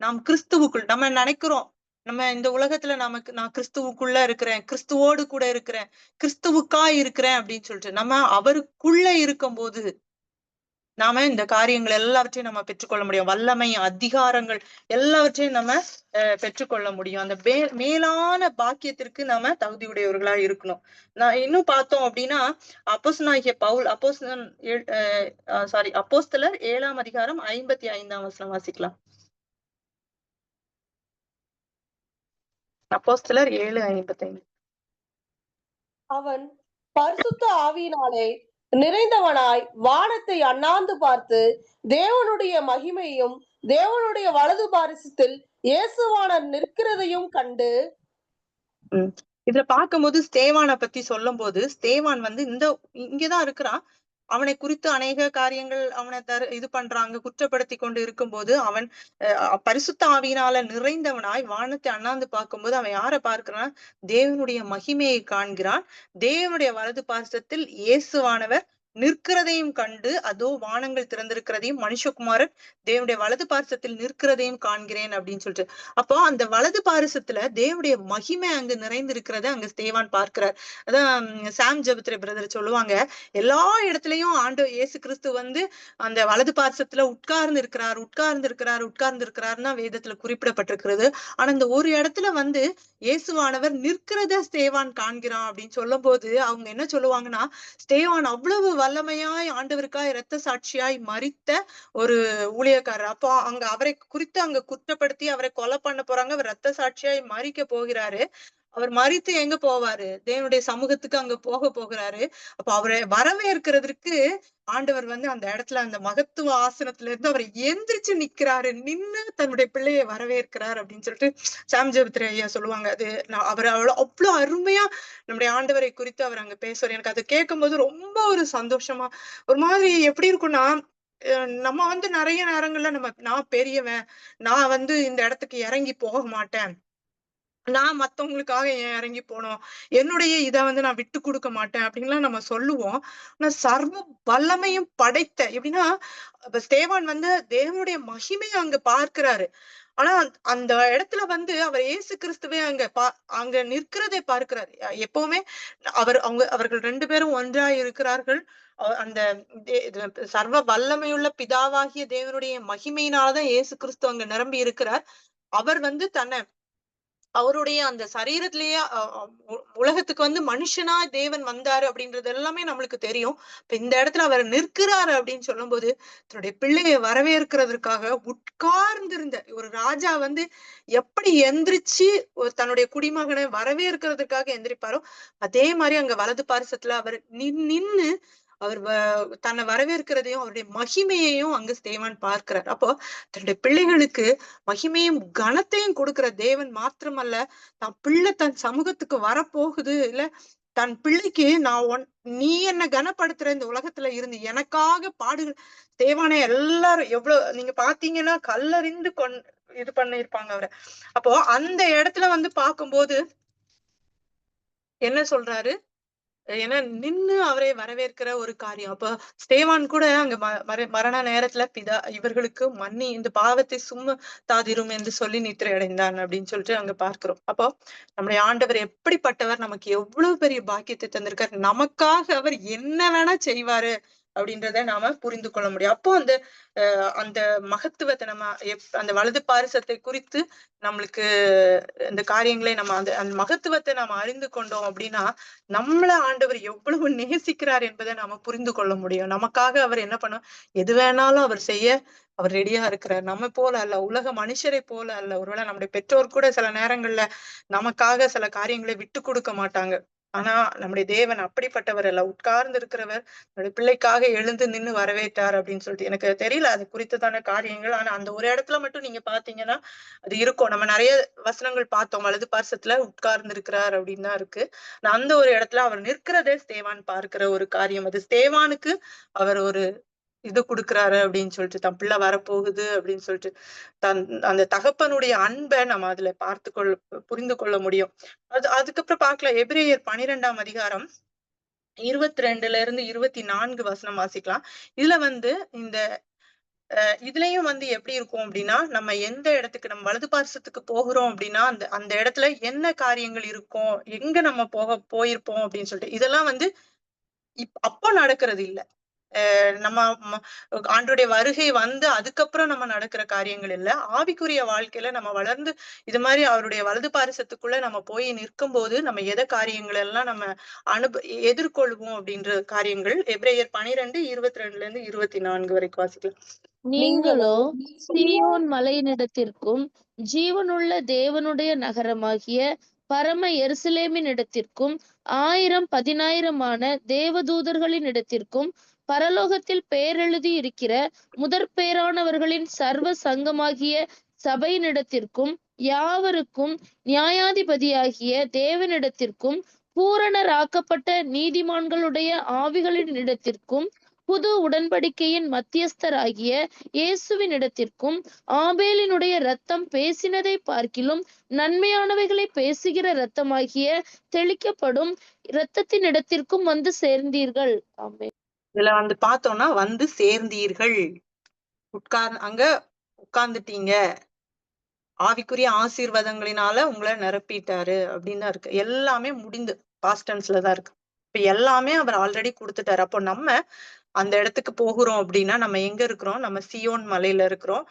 Speaker 1: நாம் கிறிஸ்துவுக்குள் நம்ம நினைக்கிறோம், நம்ம இந்த உலகத்துல நான் கிறிஸ்துவுக்குள்ள இருக்கிறேன், கிறிஸ்துவோடு கூட இருக்கிறேன், கிறிஸ்துவுக்கா இருக்கிறேன் அப்படின்னு சொல்லிட்டு நம்ம அவருக்குள்ள இருக்கும்போது நாம இந்த காரியங்கள் எல்லாவற்றையும் நம்ம பெற்றுக்கொள்ள முடியும். வல்லமை, அதிகாரங்கள் எல்லாவற்றையும் நம்ம பெற்றுக்கொள்ள முடியும். அந்த மேலான பாக்கியத்திற்கு நாம தகுதியுடையவர்களா இருக்கணும். நான் இன்னும் பார்த்தோம் அப்படின்னா, அப்போஸ்தலனாகிய பவுல் அப்போஸ்தலர் 7ஆம் அதிகாரம் 55ஆம் வசனம் வாசிக்கலாம். அப்போஸ்தலர் 7:55.
Speaker 2: அவன் பரிசுத்த ஆவியினாலே நிறைந்தவனாய் வானத்தை அண்ணாந்து பார்த்து தேவனுடைய மகிமையும் தேவனுடைய வலது பாரிசத்தில் இயேசுவானவர் நிற்கிறதையும் கண்டு.
Speaker 1: இதுல பார்க்கும்போது ஸ்தேவானை பத்தி சொல்லும் போது, ஸ்தேவான் வந்து இங்கதான் இருக்கிறான். அவனை குறித்து அநேக காரியங்கள் அவனை இது பண்றாங்க, குற்றப்படுத்தி கொண்டு இருக்கும்போது அவன் பரிசுத்த ஆவியினால நிறைந்தவனாய் வானத்தை அண்ணாந்து பார்க்கும்போது அவன் யாரை பார்க்கிறான்? தேவனுடைய மகிமையை காண்கிறான். தேவனுடைய வலது பார்சத்தில் இயேசுவானவர் நிற்கிறதையும் கண்டு, அதோ வானங்கள் திறந்திருக்கிறதையும் மனுஷகுமாரன் தேவனுடைய வலது பார்சத்தில் நிற்கிறதையும் காண்கிறேன் அப்படின்னு சொல்லிட்டு. அப்போ அந்த வலது பாரிசத்துல தேவனுடைய மகிமை அங்கு நிறைந்திருக்கிறத அங்க ஸ்தேவான் பார்க்கிறார். அதான் சாம் ஜெபத்ரே பிரதர் சொல்லுவாங்க, எல்லா இடத்துலயும் இயேசு கிறிஸ்து வந்து அந்த வலது பார்சத்துல உட்கார்ந்து இருக்கிறாருன்னா வேதத்துல குறிப்பிடப்பட்டிருக்கிறது. ஆனா இந்த ஒரு இடத்துல வந்து இயேசுவானவர் நிற்கிறத ஸ்தேவான் காண்கிறான் அப்படின்னு சொல்லும் போது அவங்க என்ன சொல்லுவாங்கன்னா, ஸ்தேவான் அவ்வளவு வல்லமையாய் ஆண்டவருக்காய் இரத்த சாட்சியாய் மரித்த ஒரு ஊழியக்காரர். அப்போ அவரை குறித்து அங்க குற்றப்படுத்தி அவரை கொலை பண்ண போறாங்க. அவர் இரத்த சாட்சியாய் மரிக்க போகிறாரு. அவர் மரித்து எங்க போவாரு? தேவனுடைய சமூகத்துக்கு அங்க போகிறாரு. அப்ப அவரை வரவேற்கிறதுக்கு ஆண்டவர் வந்து அந்த இடத்துல அந்த மகத்துவ ஆசனத்துல இருந்து அவரை எந்திரிச்சு நிக்கிறாரு, நின்னு தன்னுடைய பிள்ளையை வரவேற்கிறார் அப்படின்னு சொல்லிட்டு சாம் ஜெபத்ரே ஐயா சொல்லுவாங்க. அது அவர் அவ்வளவு அருமையா நம்முடைய ஆண்டவரை குறித்து அவர் அங்க பேசுவார். எனக்கு அதை கேட்கும் போது ரொம்ப ஒரு சந்தோஷமா, ஒரு மாதிரி எப்படி இருக்கும்னா, நம்ம வந்து நிறைய நேரங்கள்ல நான் பெரியவன், நான் வந்து இந்த இடத்துக்கு இறங்கி போக மாட்டேன், நான் மத்தவங்களுக்காக ஏன் இறங்கி போனோம், என்னுடைய இதை வந்து நான் விட்டு கொடுக்க மாட்டேன் அப்படின்லாம் நம்ம சொல்லுவோம். ஆனா சர்வ வல்லமையும் படைத்த எப்படின்னா, ஸ்தேவான் வந்து தேவனுடைய மகிமையை அங்க பார்க்கிறாரு. ஆனா அந்த இடத்துல வந்து அவர் இயேசு கிறிஸ்துவே அங்க நிற்கிறதை பார்க்கிறாரு. எப்பவுமே அவர்கள் 2 பேரும் ஒன்றாய் இருக்கிறார்கள். அந்த சர்வ வல்லமையுள்ள பிதாவாகிய தேவனுடைய மகிமையினாலதான் இயேசு கிறிஸ்து அங்க நிரம்பி இருக்கிறார். அவர் வந்து அவருடைய அந்த சரீரத்திலேயே உலகத்துக்கு வந்து மனுஷனா தேவன் வந்தாரு அப்படின்றது எல்லாமே நம்மளுக்கு தெரியும். இப்ப இந்த இடத்துல அவர் நிற்கிறாரு அப்படின்னு சொல்லும் போது தன்னுடைய பிள்ளையை வரவேற்கிறதுக்காக உட்கார்ந்திருந்த ஒரு ராஜா வந்து எப்படி எந்திரிச்சு தன்னுடைய குடிமகனை வரவேற்கிறதுக்காக எந்திரிப்பாரோ அதே மாதிரி அங்க வலது பாரிசத்துல அவர் நின்னு அவர் தன்னை வரவேற்கிறதையும் அவருடைய மகிமையையும் அங்கு ஸ்தேவான் பார்க்கிறார். அப்போ தன்னுடைய பிள்ளைகளுக்கு மகிமையும் கனத்தையும் கொடுக்கிற தேவன் மாத்திரமல்ல, தன் பிள்ளை தன் சமூகத்துக்கு வரப்போகுது, இல்ல தன் பிள்ளைக்கு நீ என்ன கனப்படுத்துற, இந்த உலகத்துல இருந்து எனக்காக பாடுகள். தேவானை எல்லாரும் எவ்வளவு நீங்க பாத்தீங்கன்னா கல்லறிந்து இது பண்ணிருப்பாங்க அவரை. அப்போ அந்த இடத்துல வந்து பார்க்கும்போது என்ன சொல்றாரு, ஏன்னா நின்னு அவரை வரவேற்கிற ஒரு காரியம். அப்ப ஸ்தேவான் கூட அங்க மரண நேரத்துல இவர்களுக்கு இந்த பாவத்தை தாதிரும் என்று சொல்லி நித்திரை அடைந்தான் அப்படின்னு சொல்லிட்டு அங்க பார்க்கிறோம். அப்போ நம்முடைய ஆண்டவர் எப்படிப்பட்டவர், நமக்கு எவ்வளவு பெரிய பாக்கியத்தை தந்திருக்காரு, நமக்காக அவர் என்ன வேணா செய்வாரு அப்படின்றத நாம புரிந்து கொள்ள முடியும். அப்போ அந்த அந்த மகத்துவத்தை நம்ம அந்த வலது பாரிசத்தை குறித்து நம்மளுக்கு இந்த காரியங்களை நம்ம அந்த மகத்துவத்தை நாம அறிந்து கொண்டோம் அப்படின்னா நம்மள ஆண்டவர் எவ்வளவு நேசிக்கிறார் என்பதை நாம புரிந்து கொள்ள முடியும். நமக்காக அவர் என்ன பண்ணும், எது வேணாலும் அவர் செய்ய அவர் ரெடியா இருக்கிறார். நம்ம போல அல்ல, உலக மனுஷரை போல அல்ல. ஒருவேளை நம்முடைய பெற்றோர் கூட சில நேரங்கள்ல நமக்காக சில காரியங்களை விட்டு கொடுக்க மாட்டாங்க. ஆனா நம்முடைய தேவன் அப்படிப்பட்டவர் அல்ல. உட்கார்ந்து இருக்கிறவர் நம்முடைய பிள்ளைக்காக எழுந்து நின்னு வரவேற்றார் அப்படின்னு சொல்லிட்டு எனக்கு தெரியல அது குறித்ததான காரியங்கள். ஆனா அந்த ஒரு இடத்துல மட்டும் நீங்க பாத்தீங்கன்னா அது இருக்கும். நம்ம நிறைய வசனங்கள் பார்த்தோம், வலது பார்சத்துல உட்கார்ந்து இருக்கிறார் அப்படின்னு தான் இருக்கு. அந்த ஒரு இடத்துல அவர் நிற்கிறதே ஸ்தேவான் பார்க்கிற ஒரு காரியம். அது ஸ்தேவானுக்கு அவர் ஒரு இது கொடுக்குறாரு அப்படின்னு சொல்லிட்டு, தன் பிள்ளை வரப்போகுது அப்படின்னு சொல்லிட்டு அந்த தகப்பனுடைய அன்பை நம்ம அதுல புரிந்து கொள்ள முடியும். அதுக்கப்புறம் பார்க்கலாம். எபிரேயர் 12ஆம் அதிகாரம் 22ல இருந்து 24 வசனம் வாசிக்கலாம். இதுல இந்த இதுலயும் எப்படி இருக்கும் அப்படின்னா, நம்ம எந்த இடத்துக்கு நம்ம வலது பார்சத்துக்கு போகிறோம் அப்படின்னா அந்த அந்த இடத்துல என்ன காரியங்கள் இருக்கும், எங்க நம்ம போயிருப்போம் அப்படின்னு சொல்லிட்டு இதெல்லாம் அப்போ நடக்கிறது இல்ல. நம்ம ஆண்டோடைய வருகை அதுக்கப்புறம் நம்ம நடக்கிற காரியங்கள் இல்ல. ஆவிக்குரிய வாழ்க்கையில நம்ம வளர்ந்து இது மாதிரி அவருடைய வலது பாரிசத்துக்குள்ள நம்ம போய் நிற்கும் போது நம்ம காரியங்கள் எல்லாம் நம்ம எதிர்கொள்வோம் அப்படின்ற காரியங்கள் எபிரேயர் 12:22ல இருந்து 24 வரைக்கும் வாசிக்கலாம்.
Speaker 3: நீங்களோ சீயோன் மலையினிடத்திற்கும் ஜீவனுள்ள தேவனுடைய நகரமாகிய பரம எருசலேமின் இடத்திற்கும் 1000-10,000 தேவதூதர்களின் இடத்திற்கும் பரலோகத்தில் பேரெழுதி இருக்கிற முதற் பேரானவர்களின் சர்வ சங்கமாகிய சபையினிடத்திற்கும் யாவருக்கும் நியாயாதிபதியாகிய தேவனிடத்திற்கும் பூரணராக்கப்பட்ட நீதிமான்களுடைய ஆவிகளின் இடத்திற்கும் புது உடன்படிக்கையின் மத்தியஸ்தராகிய இயேசுவின் இடத்திற்கும் ஆபேலினுடைய இரத்தம் பேசினதை பார்க்கிலும் நன்மையானவைகளை பேசுகிற இரத்தமாகிய தெளிக்கப்படும் இரத்தத்தின் இடத்திற்கும் சேர்ந்தீர்கள். ஆமென்.
Speaker 1: இதுல பார்த்தோம்னா சேர்ந்தீர்கள், அங்க உட்கார்ந்துட்டீங்க, ஆவிக்குரிய ஆசீர்வாதங்களினால உங்களை நிரப்பிட்டாரு அப்படின்னு தான் இருக்கு. எல்லாமே முடிந்து பாஸ்ட் டென்ஸ்ல தான் இருக்கு. இப்ப எல்லாமே அவர் ஆல்ரெடி கொடுத்துட்டாரு. அப்போ நம்ம அந்த இடத்துக்கு போகிறோம் அப்படின்னா நம்ம எங்க இருக்கிறோம், நம்ம சியோன் மலையில இருக்கிறோம்,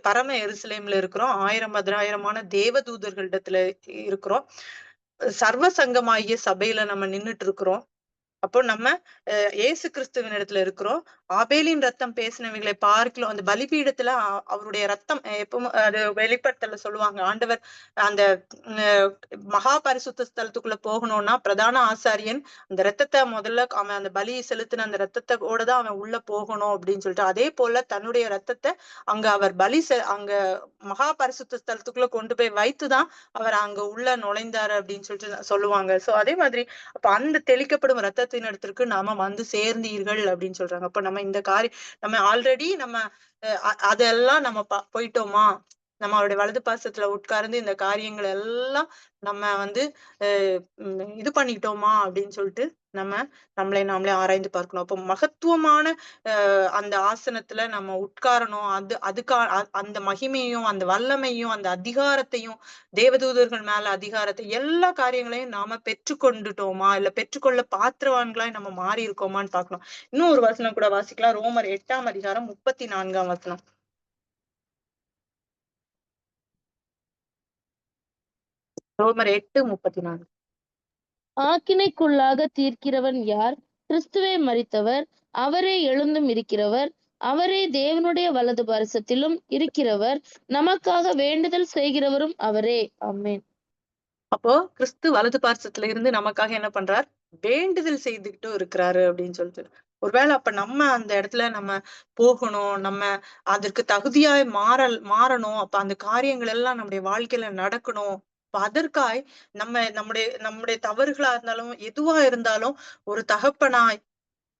Speaker 1: பரம எருசலேம்ல இருக்கிறோம், 1000-10,000 தேவதூதர்களிடத்துல இருக்கிறோம், சர்வ சங்கமாகிய சபையில நம்ம நின்னுட்டு இருக்கிறோம். அப்போ நம்ம இயேசு கிறிஸ்துவின் இடத்துல இருக்கிறோம். ஆபேலின் ரத்தம் பேசினவைகளை பார்க்கலாம். அந்த பலிபீடத்துல அவருடைய ரத்தம் எப்பவும் அது வெளிப்படுத்தல சொல்லுவாங்க. ஆண்டவர் அந்த மகா பரிசுத்த ஸ்தலத்துக்குள்ள போகணும்னா பிரதான ஆசாரியன் அந்த ரத்தத்தை முதல்ல அவன் அந்த பலியை செலுத்தின அந்த ரத்தத்தோட தான் அவன் உள்ள போகணும் அப்படின்னு சொல்லிட்டு, அதே போல தன்னுடைய ரத்தத்தை அங்க அவர் அங்க மகா பரிசுத்த ஸ்தலத்துக்குள்ள கொண்டு போய் வைத்துதான் அவர் அங்க உள்ள நுழைந்தாரு அப்படின்னு சொல்லிட்டு சொல்லுவாங்க. சோ அதே மாதிரி அப்ப அந்த தெளிக்கப்படும் ரத்தத்தின் இடத்திற்கு நாம சேர்ந்தீர்கள் அப்படின்னு சொல்றாங்க. அப்ப நம்ம இந்த நம்ம ஆல்ரெடி நம்ம அதெல்லாம் நம்ம போயிட்டோமா, நம்ம அவருடைய வலது பாசத்துல உட்கார்ந்து இந்த காரியங்கள் எல்லாம் நம்ம இது பண்ணிட்டோமா அப்படின்னு சொல்லிட்டு நம்மளை நாமளே ஆராய்ந்து பார்க்கணும். அப்போ மகத்துவமான அந்த ஆசனத்துல நம்ம உட்காரணும். அந்த மகிமையும் அந்த வல்லமையும் அந்த அதிகாரத்தையும் தேவதூதர்கள் மேல அதிகாரத்தை எல்லா காரியங்களையும் நாம பெற்றுக்கொண்டுட்டோமா, இல்ல பெற்றுக்கொள்ள பாத்திரவான்களாய் நம்ம மாறி இருக்கோமான்னு பார்க்கணும். இன்னும் ஒரு வசனம் கூட வாசிக்கலாம். ரோமர் 8ஆம் அதிகாரம் 34ஆம் வசனம். ரோமர் 8:34.
Speaker 3: ஆக்கினைக்குள்ளாக தீர்க்கிறவன் யார்? கிறிஸ்துவே மரித்தவர், அவரே எழுந்தும் இருக்கிறவர், அவரே தேவனுடைய வலது பாரிசத்திலும் இருக்கிறவர், நமக்காக வேண்டுதல் செய்கிறவரும் அவரே. ஆமென்.
Speaker 1: அப்போ கிறிஸ்து வலது பார்சத்துல இருந்து நமக்காக என்ன பண்றார், வேண்டுதல் செய்துகிட்டும் இருக்கிறாரு அப்படின்னு சொல்லிட்டு. ஒருவேளை அப்ப நம்ம அந்த இடத்துல நம்ம போகணும், நம்ம அதற்கு தகுதியாய் மாறணும். அப்ப அந்த காரியங்கள் எல்லாம் நம்முடைய வாழ்க்கையில நடக்கணும். அதற்காய் நம்முடைய தவறுகளா இருந்தாலும் எதுவா இருந்தாலும் ஒரு தகப்பனாய்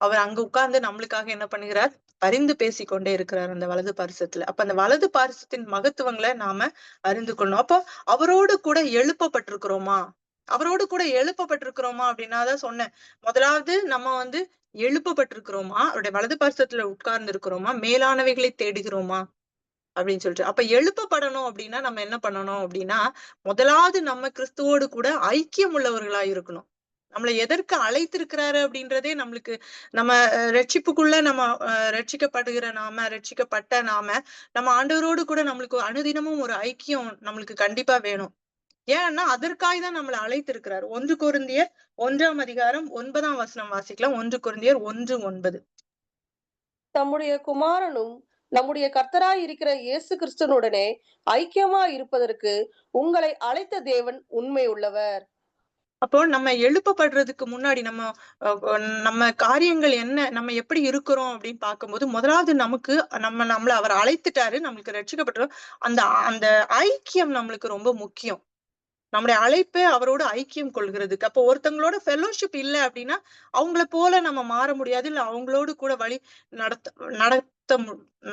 Speaker 1: அவர் அங்க உட்கார்ந்து நம்மளுக்காக என்ன பண்ணுகிறார், பரிந்து பேசிக்கொண்டே இருக்கிறார் அந்த வலது பாரிசத்துல. அப்ப அந்த வலது பாரிசத்தின் மகத்துவங்களை நாம அறிந்து கொள்ளணும். அப்போ அவரோடு கூட எழுப்பப்பட்டிருக்கிறோமா, அவரோடு கூட எழுப்பப்பட்டிருக்கிறோமா அப்படின்னா தான் சொன்னேன். முதலாவது நம்ம எழுப்பப்பட்டிருக்கிறோமா, அவருடைய வலது பாரிசத்துல உட்கார்ந்து இருக்கிறோமா, மேலானவைகளை தேடுகிறோமா அப்படின்னு சொல்லிட்டு. அப்ப எழுப்பப்படணும் அப்படின்னா நம்ம என்ன பண்ணணும் அப்படின்னா, முதலாவது நம்ம கிறிஸ்துவோடு கூட ஐக்கியம் உள்ளவர்களா இருக்கணும். நம்மளை எதற்கு அழைத்திருக்கிறாரு அப்படின்றதே நம்மளுக்கு நம்ம ரட்சிப்புக்குள்ள நம்ம ரட்சிக்கப்பட்ட நாம நம்ம ஆண்டவரோடு கூட நம்மளுக்கு அனுதினமும் ஒரு ஐக்கியம் நம்மளுக்கு கண்டிப்பா வேணும். ஏன்னா அதற்காக தான் நம்மளை அழைத்திருக்கிறார். 1 கொரிந்தியர் 1 9 வாசிக்கலாம். 1 கொரிந்தியர் 1:9.
Speaker 2: தம்முடைய குமாரனும் நம்முடைய கர்த்தராய் இருக்கிற இயேசு கிறிஸ்துனுடனே ஐக்கியமா இருப்பதற்கு உங்களை அழைத்த தேவன் உண்மை உள்ளவர்.
Speaker 1: அப்போ நம்ம எழுப்பப்படுறதுக்கு முன்னாடி நம்ம காரியங்கள் என்ன, நம்ம எப்படி இருக்கிறோம் அப்படின்னு பார்க்கும்போது, முதலாவது நம்மள அவர் அழைத்துட்டாரு, நம்மளுக்கு ரட்சிக்கப்பட்டுறோம். அந்த அந்த ஐக்கியம் நம்மளுக்கு ரொம்ப முக்கியம். நம்முடைய அழைப்பே அவரோட ஐக்கியம் கொள்கிறதுக்கு. அப்போ ஒருத்தங்களோட ஃபெலோஷிப் இல்ல அப்படின்னா, அவங்கள போல நம்ம மாற முடியாது. இல்ல அவங்களோடு கூட வழி நடத்த நடத்த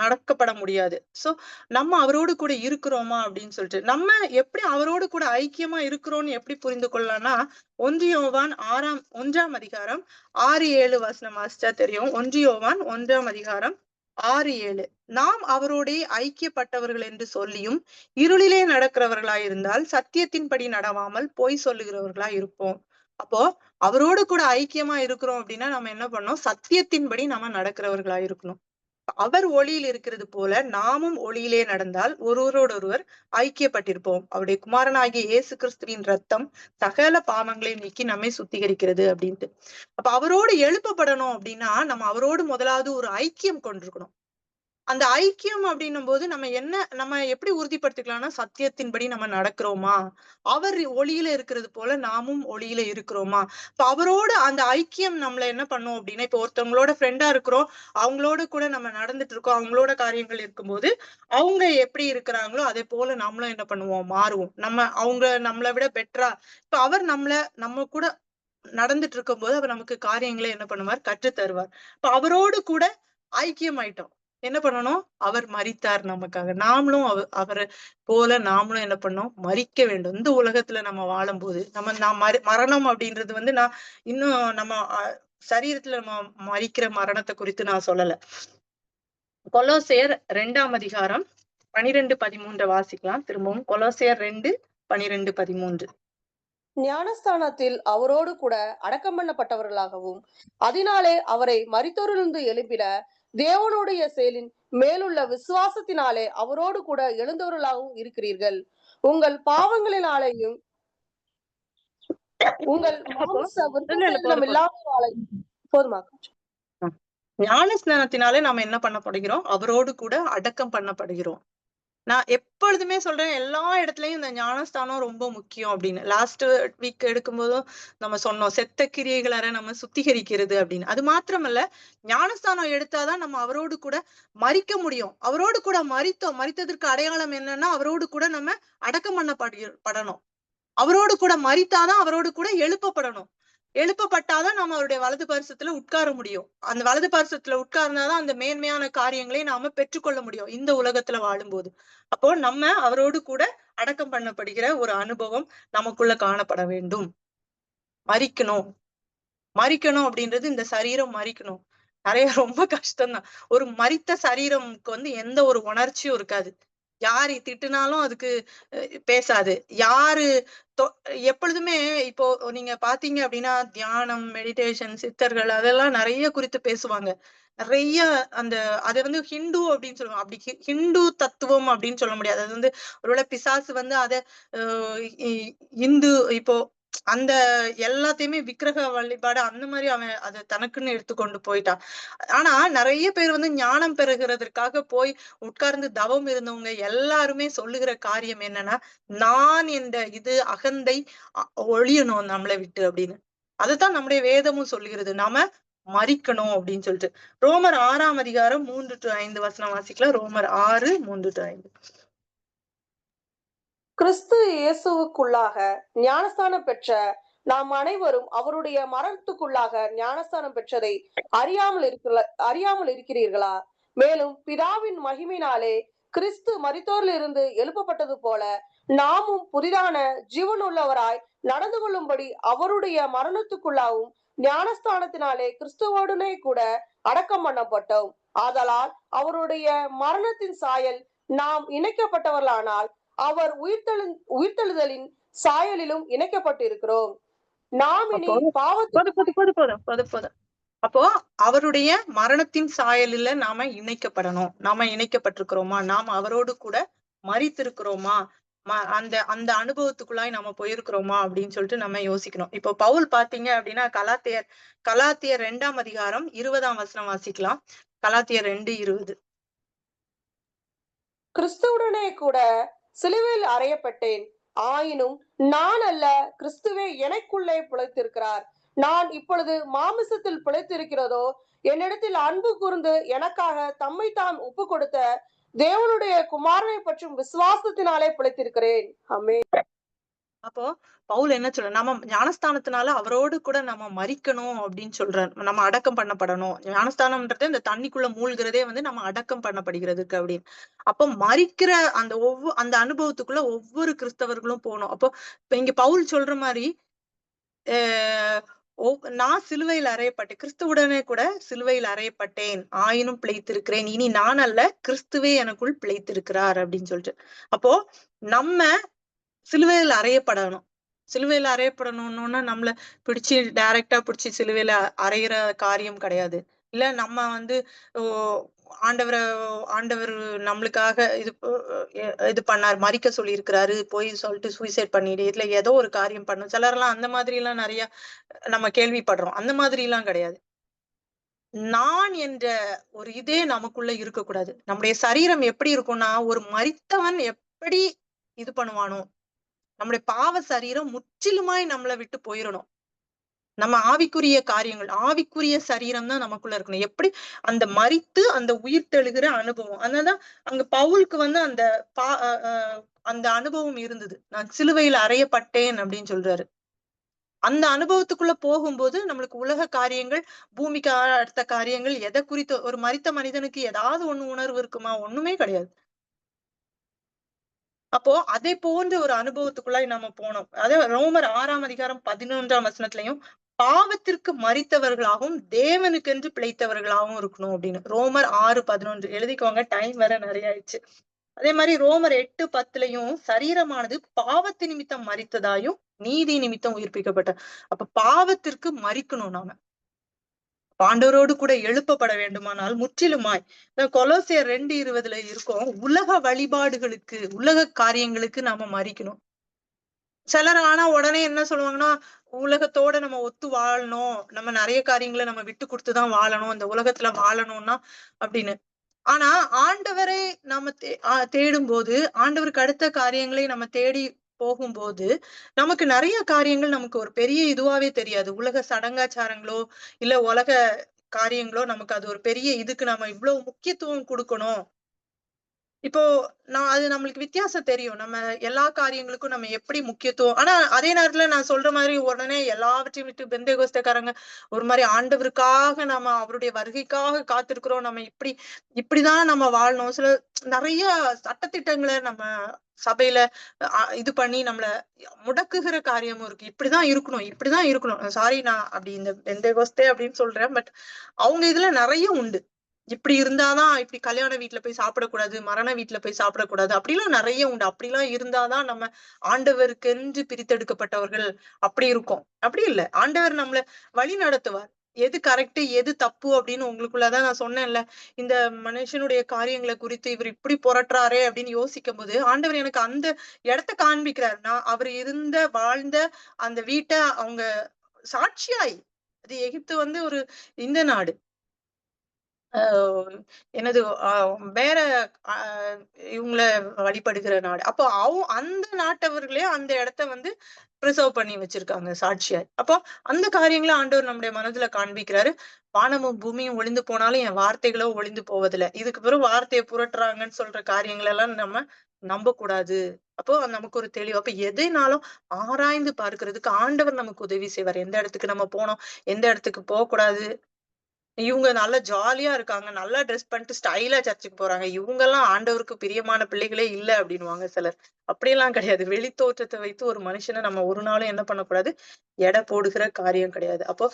Speaker 1: நடக்கப்பட முடியாது. சோ நம்ம அவரோடு கூட இருக்கிறோமா அப்படின்னு சொல்லிட்டு, நம்ம எப்படி அவரோடு கூட ஐக்கியமா இருக்கிறோம்னு எப்படி புரிந்து கொள்ளலாம்னா, 1 யோவான் 1ஆம் அதிகாரம் 6, 7 வாசிச்சா தெரியும். 1 யோவான் 1ஆம் அதிகாரம் 6, 7. நாம் அவரோடே ஐக்கியப்பட்டவர்கள் என்று சொல்லியும் இருளிலே நடக்கிறவர்களாயிருந்தால் சத்தியத்தின்படி நடவாமல் பொய் சொல்லுகிறவர்களாய் இருப்போம். அப்போ அவரோடு கூட ஐக்கியமா இருக்கிறோம் அப்படின்னா நம்ம என்ன பண்ணோம்? சத்தியத்தின்படி நம்ம நடக்கிறவர்களா இருக்கணும். அவர் ஒளியில் இருக்கிறது போல நாமும் ஒளியிலே நடந்தால் ஒருவரோடொருவர் ஐக்கியப்பட்டிருப்போம். அவருடைய குமாரனாகிய இயேசு கிறிஸ்துவின் ரத்தம் சகல பாவங்களையும் நீக்கி நம்மை சுத்திகரிக்கிறது அப்படின்ட்டு. அப்ப அவரோடு எழுப்பப்படணும் அப்படின்னா நம்ம அவரோடு முதலாவது ஒரு ஐக்கியம் கொண்டிருக்கணும். அந்த ஐக்கியம் அப்படின்னும் போது நம்ம எப்படி உறுதிப்படுத்திக்கலாம்னா, சத்தியத்தின்படி நம்ம நடக்கிறோமா? அவர் ஒளியில இருக்கிறது போல நாமும் ஒளியில இருக்கிறோமா? இப்ப அவரோட அந்த ஐக்கியம் நம்மள என்ன பண்ணும் அப்படின்னா, இப்ப ஒருத்தவங்களோட ஃப்ரெண்டா இருக்கிறோம். அவங்களோட கூட நம்ம நடந்துட்டு இருக்கோம். அவங்களோட காரியங்கள் இருக்கும்போது, அவங்க எப்படி இருக்கிறாங்களோ அதே போல நம்மளும் என்ன பண்ணுவோம்? மாறுவோம். அவங்க நம்மள விட பெட்டரா இப்ப அவர் நம்ம கூட நடந்துட்டு இருக்கும்போது அவர் நமக்கு காரியங்களை என்ன பண்ணுவார்? கற்றுத் தருவார். இப்ப அவரோடு கூட ஐக்கியம் ஆயிட்டோம். என்ன பண்ணணும்? அவர் மரித்தார் நமக்காக. நாமளும் அவரை போல நாமளும் என்ன பண்ணோம்? மரிக்க வேண்டும். இந்த உலகத்துல நம்ம வாழும்போது நான் மரணம் அப்படின்றது நான் இன்னும் நம்ம சரீரத்துல நம்ம மரிக்கிற மரணத்தை குறித்து நான் சொல்லல. கொலோசையர் 2ஆம் அதிகாரம் 12, 13 வாசிக்கலாம். திரும்பவும் கொலோசையர் 2, 12, 13.
Speaker 2: ஞானஸ்தானத்தில் அவரோடு கூட அடக்கம் பண்ணப்பட்டவர்களாகவும் அதனாலே அவரை மரித்தோரிலிருந்து எழுப்பின தேவனுடைய செயலின் மேலுள்ள விசுவாசத்தினாலே அவரோடு கூட எழுந்தவர்களாகவும் இருக்கிறீர்கள். உங்கள் பாவங்களினாலேயும் உங்கள் மாம்ச விருப்பம் இல்லாதவர்களாயும் போதுமா?
Speaker 1: ஞான ஸ்நானத்தினாலே நாம என்ன பண்ணப்படுகிறோம்? அவரோடு கூட அடக்கம் பண்ணப்படுகிறோம். நான் எப்பொழுதுமே சொல்றேன், எல்லா இடத்துலயும் இந்த ஞானஸ்தானம் ரொம்ப முக்கியம் அப்படின்னு. லாஸ்ட் வீக் எடுக்கும்போதும் நம்ம சொன்னோம், செத்த கிரியைகளற நம்ம சுத்திகரிக்கிறது அப்படின்னு. அது மாத்திரமல்ல, ஞானஸ்தானம் எடுத்தாதான் நம்ம அவரோடு கூட மரிக்க முடியும். அவரோடு கூட மரித்ததற்கு அடையாளம் என்னன்னா, அவரோடு கூட நம்ம அடக்கம் படணும். அவரோடு கூட மரித்தாதான் அவரோடு கூட எழுப்பப்படணும். எழுப்பப்பட்டாதான் நம்ம அவருடைய வலது பரிசத்துல உட்கார முடியும். அந்த வலது பரிசத்துல உட்கார்ந்தாதான் அந்த மேன்மையான காரியங்களை நாம பெற்றுக்கொள்ள முடியும் இந்த உலகத்துல வாழும்போது. அப்போ நம்ம அவரோடு கூட அடக்கம் பண்ணப்படுகிற ஒரு அனுபவம் நமக்குள்ள காணப்பட வேண்டும். மரிக்கணும் அப்படின்றது இந்த சரீரம் மரிக்கணும். நிறைய ரொம்ப கஷ்டம்தான். ஒரு மரித்த சரீரம்க்கு எந்த ஒரு உணர்ச்சியும் இருக்காது. யாரு திட்டுனாலும் அதுக்கு பேசாது. யாரு தொ எப்பொழுதுமே இப்போ நீங்க பார்த்தீங்க அப்படின்னா, தியானம், மெடிடேஷன், சித்தர்கள் அதெல்லாம் நெறைய குறித்து பேசுவாங்க. நெறைய அந்த அத ஹிந்து அப்படின்னு சொல்லுவாங்க. அப்படி ஹிந்து தத்துவம் அப்படின்னு சொல்ல முடியாது. அது ஒருவேளை பிசாசு அத அ இ இந்து இப்போ அந்த எல்லாத்தையுமே விக்கிரக வழிபாடு அந்த மாரி அவன் அத தனக்குன்னு எடுத்துக்கொண்டு போயிட்டான். ஆனா நெறைய பேர் ஞானம் பெறுகிறதற்காக போய் உட்கார்ந்து தவம் இருந்தவங்க எல்லாருமே சொல்லுகிற காரியம் என்னன்னா, நான் என்ற அகந்தை ஒழியணும் நம்மள விட்டு அப்படின்னு. அதத்தான் நம்முடைய வேதமும் சொல்லுகிறது. நாம மரிக்கணும் அப்படின்னு சொல்லிட்டு. ரோமர் 6ஆம் அதிகாரம் 3 to 5 வாசிக்கலாம். ரோமர் 6, 3 to 5.
Speaker 2: கிறிஸ்து இயேசுவுக்குள்ளாக ஞானஸ்தானம் பெற்ற நாம் அனைவரும் அவருடைய மரணத்துக்குள்ளாக ஞானஸ்தானம் பெற்றதை அறியாமல் இருக்கிறீர்களா? மேலும் பிதாவின் மகிமையினாலே கிறிஸ்து மரித்தோரிலிருந்து எழுப்பப்பட்டது போல நாமும் புதிதான ஜீவனுள்ளவராய் நடந்து கொள்ளும்படி அவருடைய மரணத்துக்குள்ளாகவும் ஞானஸ்தானத்தினாலே கிறிஸ்துவோடனே கூட அடக்கம் பண்ணப்பட்டோம். ஆதலால் அவருடைய மரணத்தின் சாயல் நாம் இணைக்கப்பட்டவர்களானால் அவர் உயிர்த்தெழுதலின் சாயலிலும் இணைக்கப்பட்டிருக்கிறோம். நாம் இனி
Speaker 1: அப்போ
Speaker 2: பாவத்துக்கு
Speaker 1: போதும். அப்போ அவருடைய மரணத்தின் சாயலில நாம நாம இணைக்கப்பட்டிருக்கிறோமா? நாம் அவரோடு கூட மரித்திருக்கிறோமா? அந்த அந்த அனுபவத்துக்குள்ளாய் நம்ம போயிருக்கிறோமா அப்படின்னு சொல்லிட்டு நம்ம யோசிக்கணும். இப்போ பவுல் பாத்தீங்க அப்படின்னா கலாத்தியர் 2ஆம் அதிகாரம் 20ஆம் வசனம் வாசிக்கலாம். கலாத்தியர் 2:20.
Speaker 2: கிறிஸ்துவுடனே கூட சிலுவையில் அறையப்பட்டேன். ஆயினும் நான் அல்ல, கிறிஸ்துவே எனக்குள்ளே பிழைத்திருக்கிறார். நான் இப்பொழுது மாமிசத்தில் பிழைத்திருக்கிறதோ, என்னிடத்தில் அன்பு கூர்ந்து எனக்காக தம்மை தான் ஒப்பு கொடுத்த தேவனுடைய குமாரனை பற்றும் விசுவாசத்தினாலே பிழைத்திருக்கிறேன். ஆமென்.
Speaker 1: அப்போ பவுல் என்ன சொல்ற, நம்ம ஞானஸ்தானத்தினால அவரோடு கூட நம்ம மரிக்கணும் அப்படின்னு சொல்றார். நம்ம அடக்கம் பண்ணப்படணும். ஞானஸ்தானம்ன்றது இந்த தண்ணிக்குள்ள மூழ்கிறதே வந்து நம்ம அடக்கம் பண்ணப்படுகிறதுக்கு அப்படின்னு. அப்போ மரிக்கிற அந்த அனுபவத்துக்குள்ள ஒவ்வொரு கிறிஸ்தவர்களும் போகணும். அப்போ இப்ப இங்க பவுல் சொல்ற மாதிரி நான் சிலுவையில் அறையப்பட்டேன், கிறிஸ்துவுடனே கூட சிலுவையில் அறையப்பட்டேன், ஆயினும் பிழைத்திருக்கிறேன். இனி நான் அல்ல, கிறிஸ்துவே எனக்குள் பிழைத்திருக்கிறார் அப்படின்னு சொல்லிட்டு. அப்போ நம்ம சிலுவையில் அறையப்படணும். சிலுவையில அறையப்படணும்னா நம்மள பிடிச்சு டைரக்டா பிடிச்சு சிலுவையில அறையிற காரியம் கிடையாது. இல்ல நம்ம வந்து ஆண்டவர ஆண்டவர் நம்மளுக்காக இது பண்ணார், மரிக்க சொல்லி இருக்கிறாரு, போய் சொல்லிட்டு சூசைட் பண்ணிடு, இதுல ஏதோ ஒரு காரியம் பண்ணும். சிலர்லாம் அந்த மாதிரி எல்லாம் நிறைய நம்ம கேள்விப்படுறோம். அந்த மாதிரி எல்லாம் கிடையாது. நான் என்ற ஒரு இதே நமக்குள்ள இருக்கக்கூடாது. நம்முடைய சரீரம் எப்படி இருக்கும்னா, ஒரு மரித்தவன் எப்படி இது பண்ணுவானோ, நம்முடைய பாவ சரீரம் முற்றிலுமாய் நம்மளை விட்டு போயிடணும். நம்ம ஆவிக்குரிய சரீரம் தான் நமக்குள்ள இருக்கணும். எப்படி அந்த மரித்து அந்த உயிர் தெழுகிற அனுபவம். அதனாலதான் அங்க பவுலுக்கு வந்து அந்த அனுபவம் இருந்தது. நான் சிலுவையில் அறையப்பட்டேன் அப்படின்னு சொல்றாரு. அந்த அனுபவத்துக்குள்ள போகும்போது நம்மளுக்கு உலக காரியங்கள், பூமிக்கு அடுத்த காரியங்கள், எதை குறித்து ஒரு மரித்த மனிதனுக்கு ஏதாவது ஒண்ணு உணர்வு இருக்குமா? ஒண்ணுமே கிடையாது. அப்போ அதை போன்ற ஒரு அனுபவத்துக்குள்ளாய் நம்ம போனோம். அதாவது ரோமர் 6ஆம் அதிகாரம் 11ஆம் வசனத்திலையும் பாவத்திற்கு மரித்தவர்களாகவும் தேவனுக்கென்று பிழைத்தவர்களாகவும் இருக்கணும் அப்படின்னு. ரோமர் 6:11 எழுதிக்கோங்க. டைம் வேற நிறைய ஆயிடுச்சு. அதே மாதிரி ரோமர் 8:10 சரீரமானது பாவத்து நிமித்தம் மரித்ததாயும் நீதி நிமித்தம் உயிர்ப்பிக்கப்பட்ட. அப்ப பாவத்திற்கு மரிக்கணும் நாம. ஆண்டவரோடு கூட எழுப்பப்பட வேண்டுமானால் முற்றிலுமாய். கொலோசியர் 2:20 இருக்கும், உலக வழிபாடுகளுக்கு, உலக காரியங்களுக்கு நாம மரிக்கணும். சிலர் ஆனா உடனே என்ன சொல்லுவாங்கன்னா, உலகத்தோட நம்ம ஒத்து வாழணும், நம்ம நிறைய காரியங்களை நம்ம விட்டு கொடுத்துதான் வாழணும், இந்த உலகத்துல வாழணும்னா அப்படின்னு. ஆனா ஆண்டவரை நாம தேடும் போது, ஆண்டவருக்கு அடுத்த காரியங்களை நம்ம தேடி போகும்போது, நமக்கு நிறைய காரியங்கள் நமக்கு ஒரு பெரிய இதுவாவே தெரியாது. உலக சடங்காச்சாரங்களோ இல்ல உலக காரியங்களோ நமக்கு அது ஒரு பெரிய இதுக்கு நம்ம இவ்வளவு முக்கியத்துவம் கொடுக்கணும். இப்போ அது நம்மளுக்கு வித்தியாசம் தெரியும். நம்ம எல்லா காரியங்களுக்கும் நம்ம எப்படி முக்கியத்துவம். ஆனா அதே நேரத்துல நான் சொல்ற மாதிரி உடனே எல்லாவற்றையும் விட்டு பெந்தேகோஸ்தேக்காரங்க ஒரு மாதிரி ஆண்டவருக்காக நம்ம அவருடைய வருகைக்காக காத்திருக்கிறோம், நம்ம இப்படிதான் நம்ம வாழணும், சில நிறைய சட்டதிட்டங்களை நம்ம சபையில இது பண்ணி நம்மள முடக்குகிற காரியமும் இருக்கு. இப்படிதான் இருக்கணும். சாரி, நான் அப்படி இந்த பெந்தேகோஸ்தே அப்படின்னு சொல்றேன். பட் அவங்க இதுல நிறைய உண்டு. இப்படி இருந்தாதான், இப்படி கல்யாண வீட்டுல போய் சாப்பிடக்கூடாது, மரண வீட்டுல போய் சாப்பிடக்கூடாது, அப்படிலாம் நிறைய உண்டு. அப்படிலாம் இருந்தாதான் நம்ம ஆண்டவருக்கென்று பிரித்தெடுக்கப்பட்டவர்கள் அப்படி இருக்கும். அப்படி இல்லை, ஆண்டவர் நம்மள வழி நடத்துவார். எது கரெக்ட் எது தப்பு அப்படின்னு உங்களுக்குள்ளதான் நான் சொன்னேன்ல, இந்த மனுஷனுடைய காரியங்களை குறித்து இவர் இப்படி புரட்டுறாரே அப்படின்னு யோசிக்கும் போது ஆண்டவர் எனக்கு அந்த இடத்த காண்பிக்கிறார். நான் அவர் வாழ்ந்த அந்த வீட்டை அவங்க சாட்சியாய், அது எகிப்து வந்து ஒரு இந்த நாடு, என்னது வேற இவங்கள வழிபடுகிற நாடு. அப்போ அந்த நாட்டவர்களே அந்த இடத்த வந்து பிரிசர்வ் பண்ணி வச்சிருக்காங்க சாட்சியாய். அப்போ அந்த காரியங்களை ஆண்டவர் நம்முடைய மனதுல காண்பிக்கிறாரு. வானமும் பூமியும் ஒளிந்து போனாலும் என் வார்த்தைகளோ ஒளிந்து போவதில்லை. இதுக்கு பிறகு வார்த்தையை புரட்டுறாங்கன்னு சொல்ற காரியங்கள் எல்லாம் நம்ம நம்ப கூடாது. அப்போ நமக்கு ஒரு தெளிவு. அப்ப எதைனாலும் ஆராய்ந்து பார்க்கிறதுக்கு ஆண்டவர் நமக்கு உதவி செய்வார். எந்த இடத்துக்கு நம்ம போனோம், எந்த இடத்துக்கு போக கூடாது. இவங்க நல்லா ஜாலியா இருக்காங்க, நல்லா ட்ரெஸ் பண்ணிட்டு ஸ்டைலா சர்ச்சுக்கு போறாங்க, இவங்க எல்லாம் ஆண்டவருக்கு பிரியமான பிள்ளைகளே இல்ல அப்படின்னுவாங்க சிலர். அப்படியெல்லாம் கிடையாது. வெளி தோற்றத்தை வைத்து ஒரு மனுஷனை நம்ம ஒரு நாளும் என்ன பண்ணக்கூடாது, எடை போடுகிற காரியம் கிடையாது. அப்போ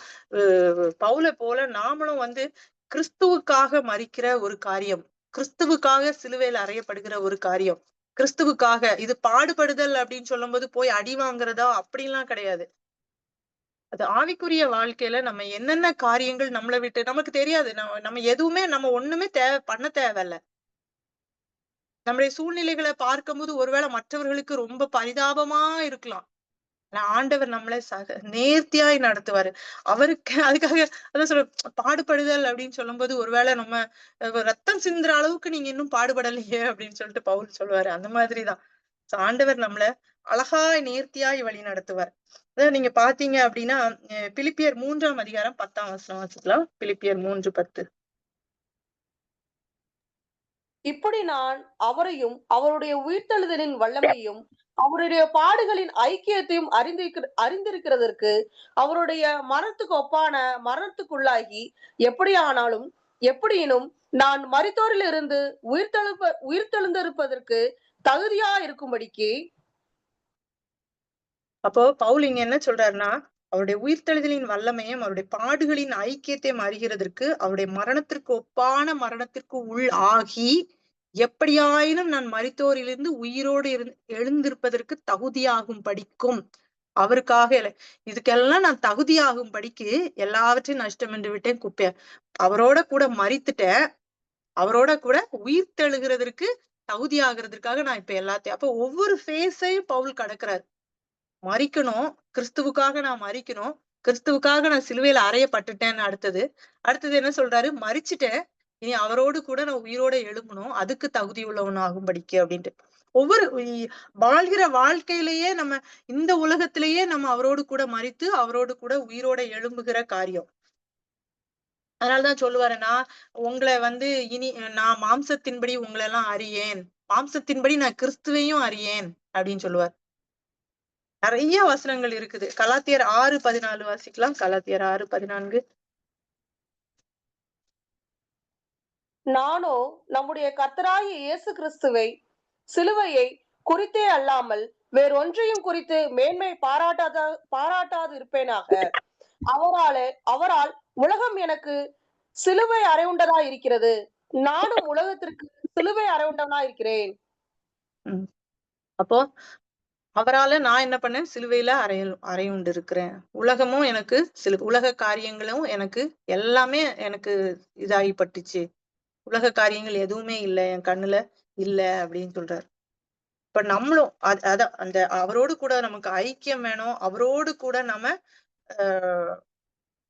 Speaker 1: பவுலை போல நாமளும் வந்து கிறிஸ்துவுக்காக மரிக்கிற ஒரு காரியம், கிறிஸ்துவுக்காக சிலுவையில் அறையப்படுகிற ஒரு காரியம், கிறிஸ்துவுக்காக இது பாடுபடுதல் அப்படின்னு சொல்லும் போது போய் அடி வாங்குறதா அப்படிலாம் கிடையாது. அது ஆவிக்குரிய வாழ்க்கையில நம்ம என்னென்ன காரியங்கள் நம்மள விட்டு நமக்கு தெரியாது. நம்ம எதுவுமே நம்ம ஒண்ணுமே பண்ண தேவையில்ல. நம்முடைய சூழ்நிலைகள பார்க்கும்போது ஒருவேளை மற்றவர்களுக்கு ரொம்ப பரிதாபமா இருக்கலாம். ஆனா ஆண்டவர் நம்மள நேர்த்தியாய் நடத்துவாரு. அவருக்கு அதுக்காக அதான் பாடுபடுதல் அப்படின்னு சொல்லும்போது, ஒருவேளை நம்ம ரத்தம் சிந்துற அளவுக்கு நீங்க இன்னும் பாடுபடலையே அப்படின்னு சொல்லிட்டு பவுல் சொல்லுவாரு. அந்த மாதிரிதான். ஆண்டவர் நம்மள அழகாய் நேர்த்தியாய் வழி நடத்துவார். அதான் நீங்க பார்த்தீங்க அப்படின்னா, பிலிப்பியர் 3ஆம் அதிகாரம் 10ஆம் வசனம் வாசிக்கலாம். பிலிப்பியர் 3:10.
Speaker 2: இப்படி நான் அவரையும் அவருடைய உயிர்த்தெழுதலின் வல்லமையும் அவருடைய பாடுகளின் ஐக்கியத்தையும் அறிந்திருக்கிறதற்கு அவருடைய மரணத்துக்கு ஒப்பான மரணத்துக்குள்ளாகி எப்படியானாலும் எப்படியினும் நான் மரித்தோரிலிருந்து உயிர்த்தெழுந்திருப்பதற்கு தகுதியா இருக்கும்படிக்கு
Speaker 1: அப்போ பவுல் இங்க என்ன சொல்றாருன்னா, அவருடைய உயிர்த்தெழுதலின் வல்லமையும், அவருடைய பாடுகளின் ஐக்கியத்தையும் அறிகிறதற்கு, அவருடைய மரணத்திற்கு ஒப்பான மரணத்திற்கு ஆகி, எப்படியாயினும் நான் மரித்தோரிலிருந்து உயிரோடு எழுந்திருப்பதற்கு தகுதியாகும் படிக்கும் அவருக்காக இதுக்கெல்லாம் நான் தகுதியாகும் படிக்கு எல்லாவற்றையும் நஷ்டம் என்று விட்டேன் குப்பையா. அவரோட கூட மரித்துட்டேன். அவரோட கூட உயிர் தெழுகிறதற்கு தகுதியாகிறதுக்காக நான் இப்ப எல்லாத்தையும் அப்ப ஒவ்வொரு ஃபேஸையும் பவுல் கடக்குறாரு. மரிக்கணும். கிறிஸ்துவுக்காக நான் மரிக்கணும். கிறிஸ்துவுக்காக நான் சிலுவையில அறையப்பட்டுட்டேன்னு அடுத்தது என்ன சொல்றாரு? மரிச்சுட்டேன். இனி அவரோடு கூட நான் உயிரோட எழும்பணும். அதுக்கு தகுதி உள்ளவனாகும்படிக்கு அப்படின்ட்டு. ஒவ்வொரு வாழ்கிற வாழ்க்கையிலேயே நம்ம இந்த உலகத்திலேயே நம்ம அவரோடு கூட மரித்து, அவரோடு கூட உயிரோட எழும்புகிற காரியம். அதனாலதான் சொல்லுவாரு, நான் உங்களை இனி நான் மாம்சத்தின்படி உங்களை எல்லாம் அறியேன். மாம்சத்தின்படி நான் கிறிஸ்துவையும் அறியேன் அப்படின்னு சொல்லுவார். நிறைய வசனங்கள் இருக்குது. கலாத்தியர் 6:14 வாசிக்கலாம். கலாத்தியர் 6:14.
Speaker 2: நானோ நம்முடைய கர்த்தராகிய இயேசு கிறிஸ்துவை சிலுவையை குறித்தே அல்லாமல் வேறொன்றையும் குறித்து மேன்மை பாராட்டாது இருப்பேனாக. அவரால் உலகம் எனக்கு சிலுவை அறையுண்டதா இருக்கிறது. நானும் உலகத்திற்கு சிலுவை அறையுண்டவனா இருக்கிறேன்.
Speaker 1: அப்போ அவரால நான் என்ன பண்ணேன்? சிலுவையில அறையுண்டு இருக்கிறேன். உலகமும் எனக்கு உலக காரியங்களும் எனக்கு எல்லாமே எனக்கு இதாகிப்பட்டுச்சு. உலக காரியங்கள் எதுவுமே இல்ல என் கண்ணுல இல்ல அப்படின்னு சொல்றாரு. இப்ப நம்மளும் அதான் அந்த அவரோடு கூட நமக்கு ஐக்கியம் வேணும். அவரோடு கூட நம்ம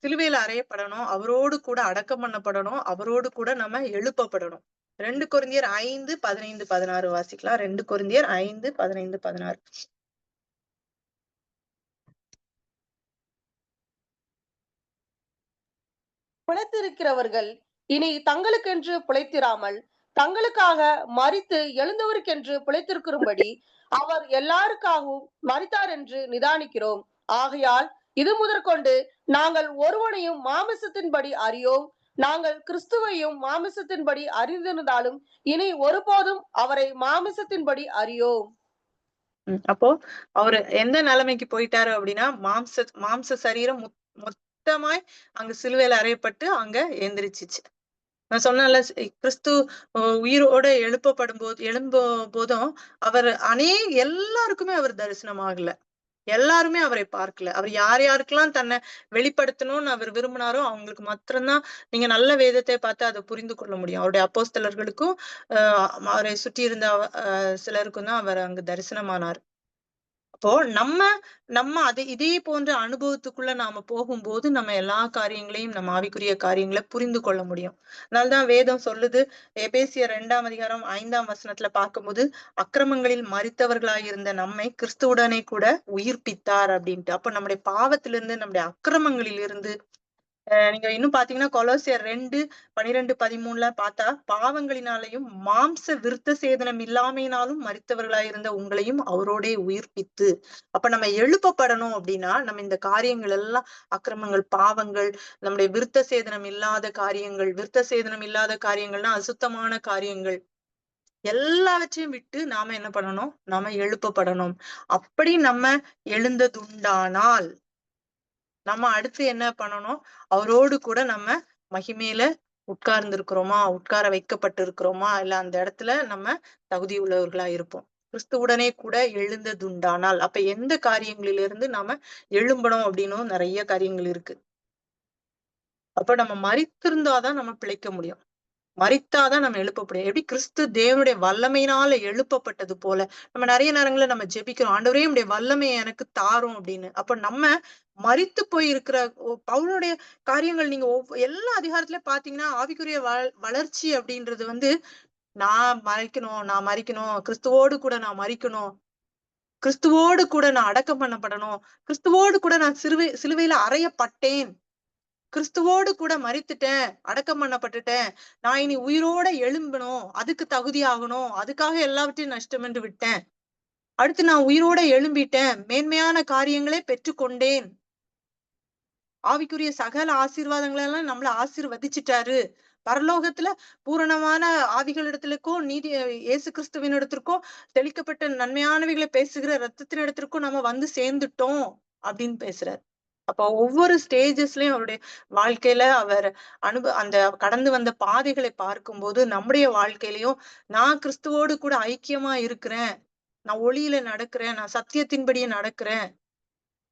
Speaker 1: சிலுவையில அறையப்படணும். அவரோடு கூட அடக்கம் பண்ணப்படணும். அவரோடு கூட நம்ம எழுப்பப்படணும். 2 கொரிந்தியர் 5:15-16 வாசிக்கலாம். 2 கொரிந்தியர் 5:15-16.
Speaker 2: பிழைத்திருக்கிறவர்கள் இனி தங்களுக்கென்று பிழைத்திராமல் தங்களுக்காக மரித்து எழுந்தவருக்கென்று பிழைத்திருக்கும்படி அவர் எல்லாருக்காகவும் மரித்தார் என்று நிதானிக்கிறோம். ஆகையால் இது முதற்கொண்டு நாங்கள் ஒருவனையும் மாமிசத்தின்படி அறியோம். நாங்கள் கிறிஸ்துவையும் மாமிசத்தின்படி அறிந்திருந்தாலும் இனி ஒருபோதும் அவரை மாமிசத்தின்படி அறியோம்.
Speaker 1: அப்போ அவரு எந்த நிலைமைக்கு போயிட்டாரு அப்படின்னா, மாம்ச சரீரம் மொத்தமாய் அங்க சிலுவையில அறையப்பட்டு அங்க எந்திரிச்சிச்சு. நான் சொன்னேன்ல, கிறிஸ்து உயிரோட எழும்பும் போதும் அவர் எல்லாருக்குமே அவர் தரிசனம் ஆகல. எல்லாருமே அவரை பார்க்கல. அவர் யார் யாருக்கெல்லாம் தன்னை வெளிப்படுத்தணும்னு அவர் விரும்பினாரோ அவங்களுக்கு மாத்திரம்தான் நீங்க நல்ல வேதத்தை பார்த்து அதை புரிந்து கொள்ள முடியும். அவருடைய அப்போஸ்தலர்களுக்கும் அவரை சுற்றி இருந்த சிலருக்கும் தான் அவர் அங்கு தரிசனமானார். அப்போ நம்ம இதே போன்ற அனுபவத்துக்குள்ள நாம போகும்போது நம்ம எல்லா காரியங்களையும் நம்ம ஆவிக்குரிய காரியங்களை புரிந்து கொள்ள முடியும். அதனால்தான் வேதம் சொல்லுது, எபேசியர் 2ஆம் அதிகாரம் 5ஆம் வசனத்துல பார்க்கும்போது, அக்கிரமங்களில் மரித்தவர்களாயிருந்த நம்மை கிறிஸ்துவுடனே கூட உயிர்ப்பித்தார் அப்படின்ட்டு. அப்ப நம்முடைய பாவத்திலிருந்து நம்முடைய அக்கிரமங்களில் இருந்து நீங்க இன்னும் பாத்தீங்கன்னா கொலோசியர் 2:12-13 பார்த்தா, பாவங்களினாலையும் மாம்ச விருத்த சேதனம் இல்லாமையினாலும் மரித்தவர்களாயிருந்த உங்களையும் அவரோடே உயிர்ப்பித்து. அப்ப நம்ம எழுப்பப்படணும் அப்படின்னா நம்ம இந்த காரியங்கள் எல்லாம் அக்கிரமங்கள், பாவங்கள், நம்முடைய விருத்த சேதனம் இல்லாத காரியங்கள்னா அசுத்தமான காரியங்கள் எல்லாவற்றையும் விட்டு நாம என்ன பண்ணணும்? நாம எழுப்பப்படணும். அப்படி நம்ம எழுந்ததுண்டானால் நம்ம அடுத்து என்ன பண்ணணும்? அவரோடு கூட நம்ம மகிமையில உட்கார்ந்து இருக்கிறோமா, உட்கார வைக்கப்பட்டு இருக்கிறோமா, இல்ல அந்த இடத்துல நம்ம தகுதி உள்ளவர்களா இருப்போம். கிறிஸ்துவுடனே கூட எழுந்ததுண்டானால், அப்ப எந்த காரியங்களிலிருந்து நாம எழும்பணும் அப்படின்னும் நிறைய காரியங்கள் இருக்கு. அப்ப நம்ம மரித்திருந்தாதான் நம்ம பிழைக்க முடியும். மரித்தாதான் நம்ம எழுப்ப முடியும். எப்படி கிறிஸ்து தேவனுடைய வல்லமையினால எழுப்பப்பட்டது போல, நம்ம நிறைய நேரங்கள்ல நம்ம ஜெபிக்கிறோம். ஆண்டவரே உம்முடைய வல்லமையை எனக்கு தாரும் அப்படின்னு. அப்ப நம்ம மரித்து போய் இருக்கிற பவுலுடைய காரியங்கள் நீங்க எல்லா அதிகாரத்திலயும் பாத்தீங்கன்னா, ஆவிக்குரிய வளர்ச்சி அப்படின்றது வந்து நான் மரிக்கணும், கிறிஸ்துவோடு கூட நான் மரிக்கணும், கிறிஸ்துவோடு கூட நான் அடக்கம் பண்ணப்படணும், கிறிஸ்துவோடு கூட நான் சிலுவையில அறையப்பட்டேன், கிறிஸ்துவோடு கூட மரித்துட்டேன், அடக்கம் பண்ணப்பட்டுட்டேன், நான் இனி உயிரோட எழும்பணும், அதுக்கு தகுதியாகணும், அதுக்காக எல்லாவற்றையும் நஷ்டமென்று விட்டேன், அடுத்து நான் உயிரோட எழும்பிட்டேன், மேன்மையான காரியங்களே பெற்றுக்கொண்டேன், ஆவிக்குரிய சகல ஆசீர்வாதங்களை எல்லாம் நம்மள ஆசீர்வதிச்சிட்டாரு, பரலோகத்துல பூரணமான ஆவிகளிடத்திற்கும் இயேசு கிறிஸ்துவின் இடத்திற்கும் தெளிக்கப்பட்ட நன்மையானவைகளை பேசுகிற ரத்தத்தின் இடத்திற்கும் நம்ம வந்து சேர்ந்துட்டோம் அப்படின்னு பேசுறாரு. அப்ப ஒவ்வொரு ஸ்டேஜஸ்லயும் அவருடைய வாழ்க்கையில அவர் அந்த கடந்து வந்த பாதைகளை பார்க்கும்போது நம்முடைய வாழ்க்கையிலயும் நான் கிறிஸ்துவோடு கூட ஐக்கியமா இருக்கிறேன், நான் ஒளியில நடக்கிறேன், நான் சத்தியத்தின்படியே நடக்கிறேன்,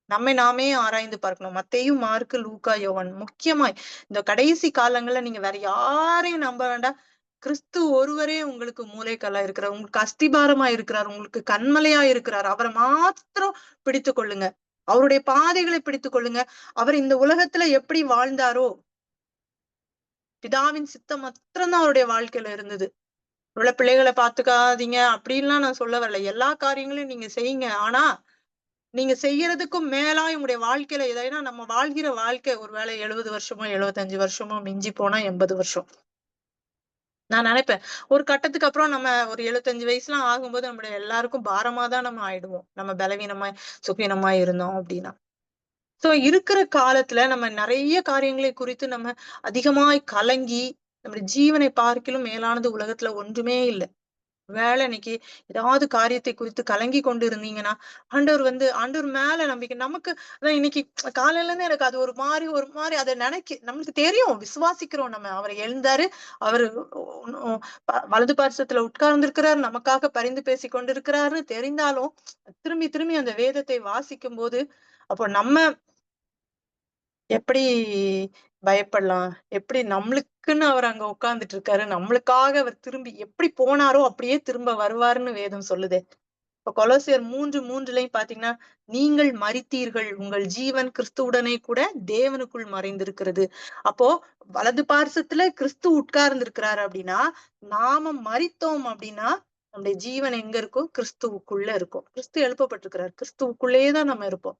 Speaker 1: நம்மை நாமே ஆராய்ந்து பார்க்கணும். மத்தேயு, மார்க்கு, லூக்கா, யோவான் முக்கியமாய் இந்த கடைசி காலங்கள்ல நீங்க வேற யாரையும் நம்ப வேண்டாம். கிறிஸ்து ஒருவரே உங்களுக்கு மூலைக்கல்லா இருக்கிறார், உங்களுக்கு அஸ்திபாரமா இருக்கிறார், உங்களுக்கு கண்மலையா இருக்கிறார். அவரை மாத்திரம் பிடித்துக் கொள்ளுங்க, அவருடைய பாதைகளை பிடித்துக் கொள்ளுங்க. அவர் இந்த உலகத்துல எப்படி வாழ்ந்தாரோ பிதாவின் சித்தம் மாத்திரம்தான் அவருடைய வாழ்க்கையில இருந்தது. உள்ள பிள்ளைகளை பாத்துக்காதீங்க அப்படின்லாம் நான் சொல்ல வரல. எல்லா காரியங்களையும் நீங்க செய்யுங்க. ஆனா நீங்க செய்யறதுக்கும் மேலா உங்களுடைய வாழ்க்கையில ஏன்னா நம்ம வாழ்கிற வாழ்க்கை ஒருவேளை 70 வருஷமோ 75 வருஷமோ மிஞ்சி போனா 80 வருஷம். நான் நினைப்பேன் ஒரு கட்டத்துக்கு அப்புறம் நம்ம ஒரு 75 வயசுலாம் ஆகும்போது நம்மளுடைய எல்லாருக்கும் பாரமாதான் நம்ம ஆயிடுவோம், நம்ம பலவீனமாய் சுகீனமாய் இருந்தோம் அப்படின்னா. சோ இருக்கிற காலத்துல நம்ம நிறைய காரியங்களை குறித்து நம்ம அதிகமாய் கலங்கி நம்முடைய ஜீவனை பார்க்கிலும் மேலானது உலகத்துல ஒன்றுமே இல்லை. வேலை இன்னைக்கு ஏதாவது காரியத்தை குறித்து கலங்கி கொண்டு இருந்தீங்கன்னா ஆண்டவர் மேல நம்பிக்கை நமக்கு அதான் இன்னைக்கு காலையில இருந்து எனக்கு அது ஒரு மாதிரி அதை நம்மளுக்கு தெரியும், விசுவாசிக்கிறோம், நம்ம அவர் எழுந்தாரு, அவரு வலது பார்சத்துல உட்கார்ந்து இருக்கிறாரு, நமக்காக பரிந்து பேசி கொண்டிருக்கிறாரு தெரிந்தாலும் திரும்பி திரும்பி அந்த வேதத்தை வாசிக்கும் போது அப்போ நம்ம எப்படி பயப்படலாம், எப்படி நம்மளுக்குன்னு அவர் அங்க உட்கார்ந்துட்டு இருக்காரு, நம்மளுக்காக அவர் திரும்பி எப்படி போனாரோ அப்படியே திரும்ப வருவாருன்னு வேதம் சொல்லுது. இப்ப கொலோசியர் 3:3 பாத்தீங்கன்னா, நீங்கள் மரித்தீர்கள், உங்கள் ஜீவன் கிறிஸ்துவுடனே கூட தேவனுக்குள் மறைந்திருக்கிறது. அப்போ வலது பார்சத்துல கிறிஸ்து உட்கார்ந்து இருக்கிறாரு அப்படின்னா நாம மரித்தோம் அப்படின்னா நம்முடைய ஜீவன் எங்க இருக்கும், கிறிஸ்துவுக்குள்ள இருக்கும். கிறிஸ்து எழுப்பப்பட்டிருக்கிறார், கிறிஸ்துவுக்குள்ளேயேதான் நம்ம இருப்போம்.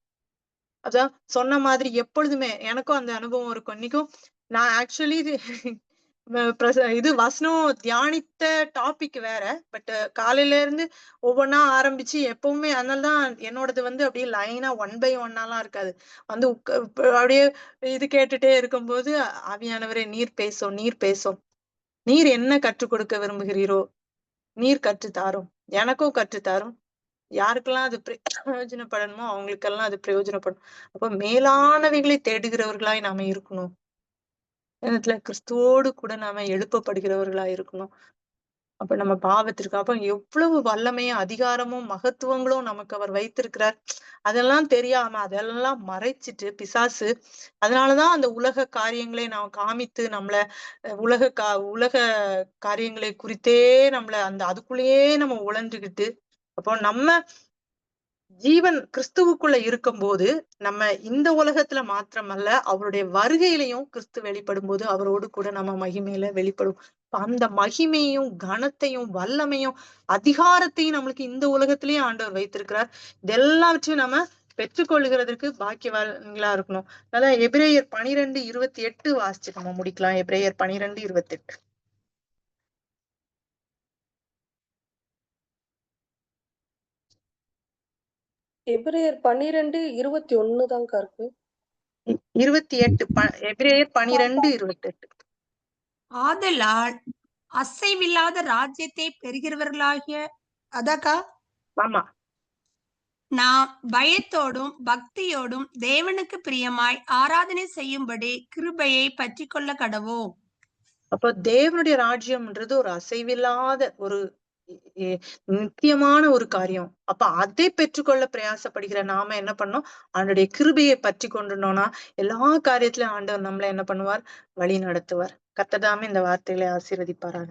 Speaker 1: அதான் சொன்ன மாதிரி எப்பொழுதுமே எனக்கும் அந்த அனுபவம் இருக்கும். இன்னைக்கும் நான் ஆக்சுவலி இது வசனம் தியானித்த டாபிக் வேற, பட் காலையில இருந்து ஒவ்வொன்னா ஆரம்பிச்சு எப்பவுமே அதனாலதான் என்னோடது அப்படியே லைனா 1 by 1 இருக்காது. அப்படியே இது கேட்டுட்டே இருக்கும்போது ஆவியானவரே நீர் பேசும், நீர் பேசும், நீர் என்ன கற்றுக் கொடுக்க விரும்புகிறீரோ நீர் கற்றுத்தாரும், எனக்கும் கற்றுத்தாரும், யாருக்கெல்லாம் அது பிரயோஜனப்படணுமோ அவங்களுக்கெல்லாம் அது பிரயோஜனப்படும். அப்ப மேலானவைகளை தேடுகிறவர்களாய் நாம இருக்கணும். கிறிஸ்துவோடு கூட நாம எழுப்பப்படுகிறவர்களா இருக்கணும். அப்ப நம்ம பாவத்திற்கு அப்ப எவ்வளவு வல்லமையும் அதிகாரமும் மகத்துவங்களும் நமக்கு அவர் வைத்திருக்கிறார். அதெல்லாம் தெரியாம அதெல்லாம் மறைச்சிட்டு பிசாசு அதனாலதான் அந்த உலக காரியங்களை நாம் காமித்து நம்மள உலக காரியங்களை குறித்தே நம்மள அதுக்குள்ளேயே நம்ம உழந்துகிட்டு அப்போ நம்ம ஜீவன் கிறிஸ்துவுக்குள்ள இருக்கும்போது நம்ம இந்த உலகத்துல மாத்திரமல்ல அவருடைய வருகையிலையும் கிறிஸ்து வெளிப்படும் போது அவரோடு கூட நம்ம மகிமையில வெளிப்படும். அந்த மகிமையும் கனத்தையும் வல்லமையும் அதிகாரத்தையும் நம்மளுக்கு இந்த உலகத்திலேயே ஆண்டவர் வைத்திருக்கிறார். இதெல்லாவற்றையும் நம்ம பெற்றுக்கொள்கிறதுக்கு பாக்கியவான்களா இருக்கணும். அதான் எபிரேயர் 12:28 வாசிச்சு நம்ம முடிக்கலாம். எபிரேயர் 12:28.
Speaker 2: எபிரேயர் 12:21 தான்க்கா இருக்கு.
Speaker 1: 28 எபிரேயர் 12:28.
Speaker 4: ஆதலால் அசைவில்லாத ராஜ்யத்தை பெறுகிறவர்களாகிய அதாக்கா
Speaker 1: ஆமா,
Speaker 4: நாம் பயத்தோடும் பக்தியோடும் தேவனுக்கு பிரியமாய் ஆராதனை செய்யும்படி கிருபையை பற்றி கொள்ள கடவோம்.
Speaker 1: அப்போ தேவனுடைய ராஜ்யம்ன்றது ஒரு அசைவில்லாத ஒரு நித்தியமான ஒரு காரியம். அப்ப அதை பெற்றுக்கொள்ள பிரயாசப்படுகிற நாம என்ன பண்ணோம்? அவனுடைய கிருபையை பற்றி கொண்டுனோம்னா எல்லா காரியத்திலும் ஆண்டவர் நம்மள என்ன பண்ணுவார்? வழி நடத்துவார். கர்த்தர் தாமே இந்த வார்த்தைகளை ஆசீர்வதிப்பாராக.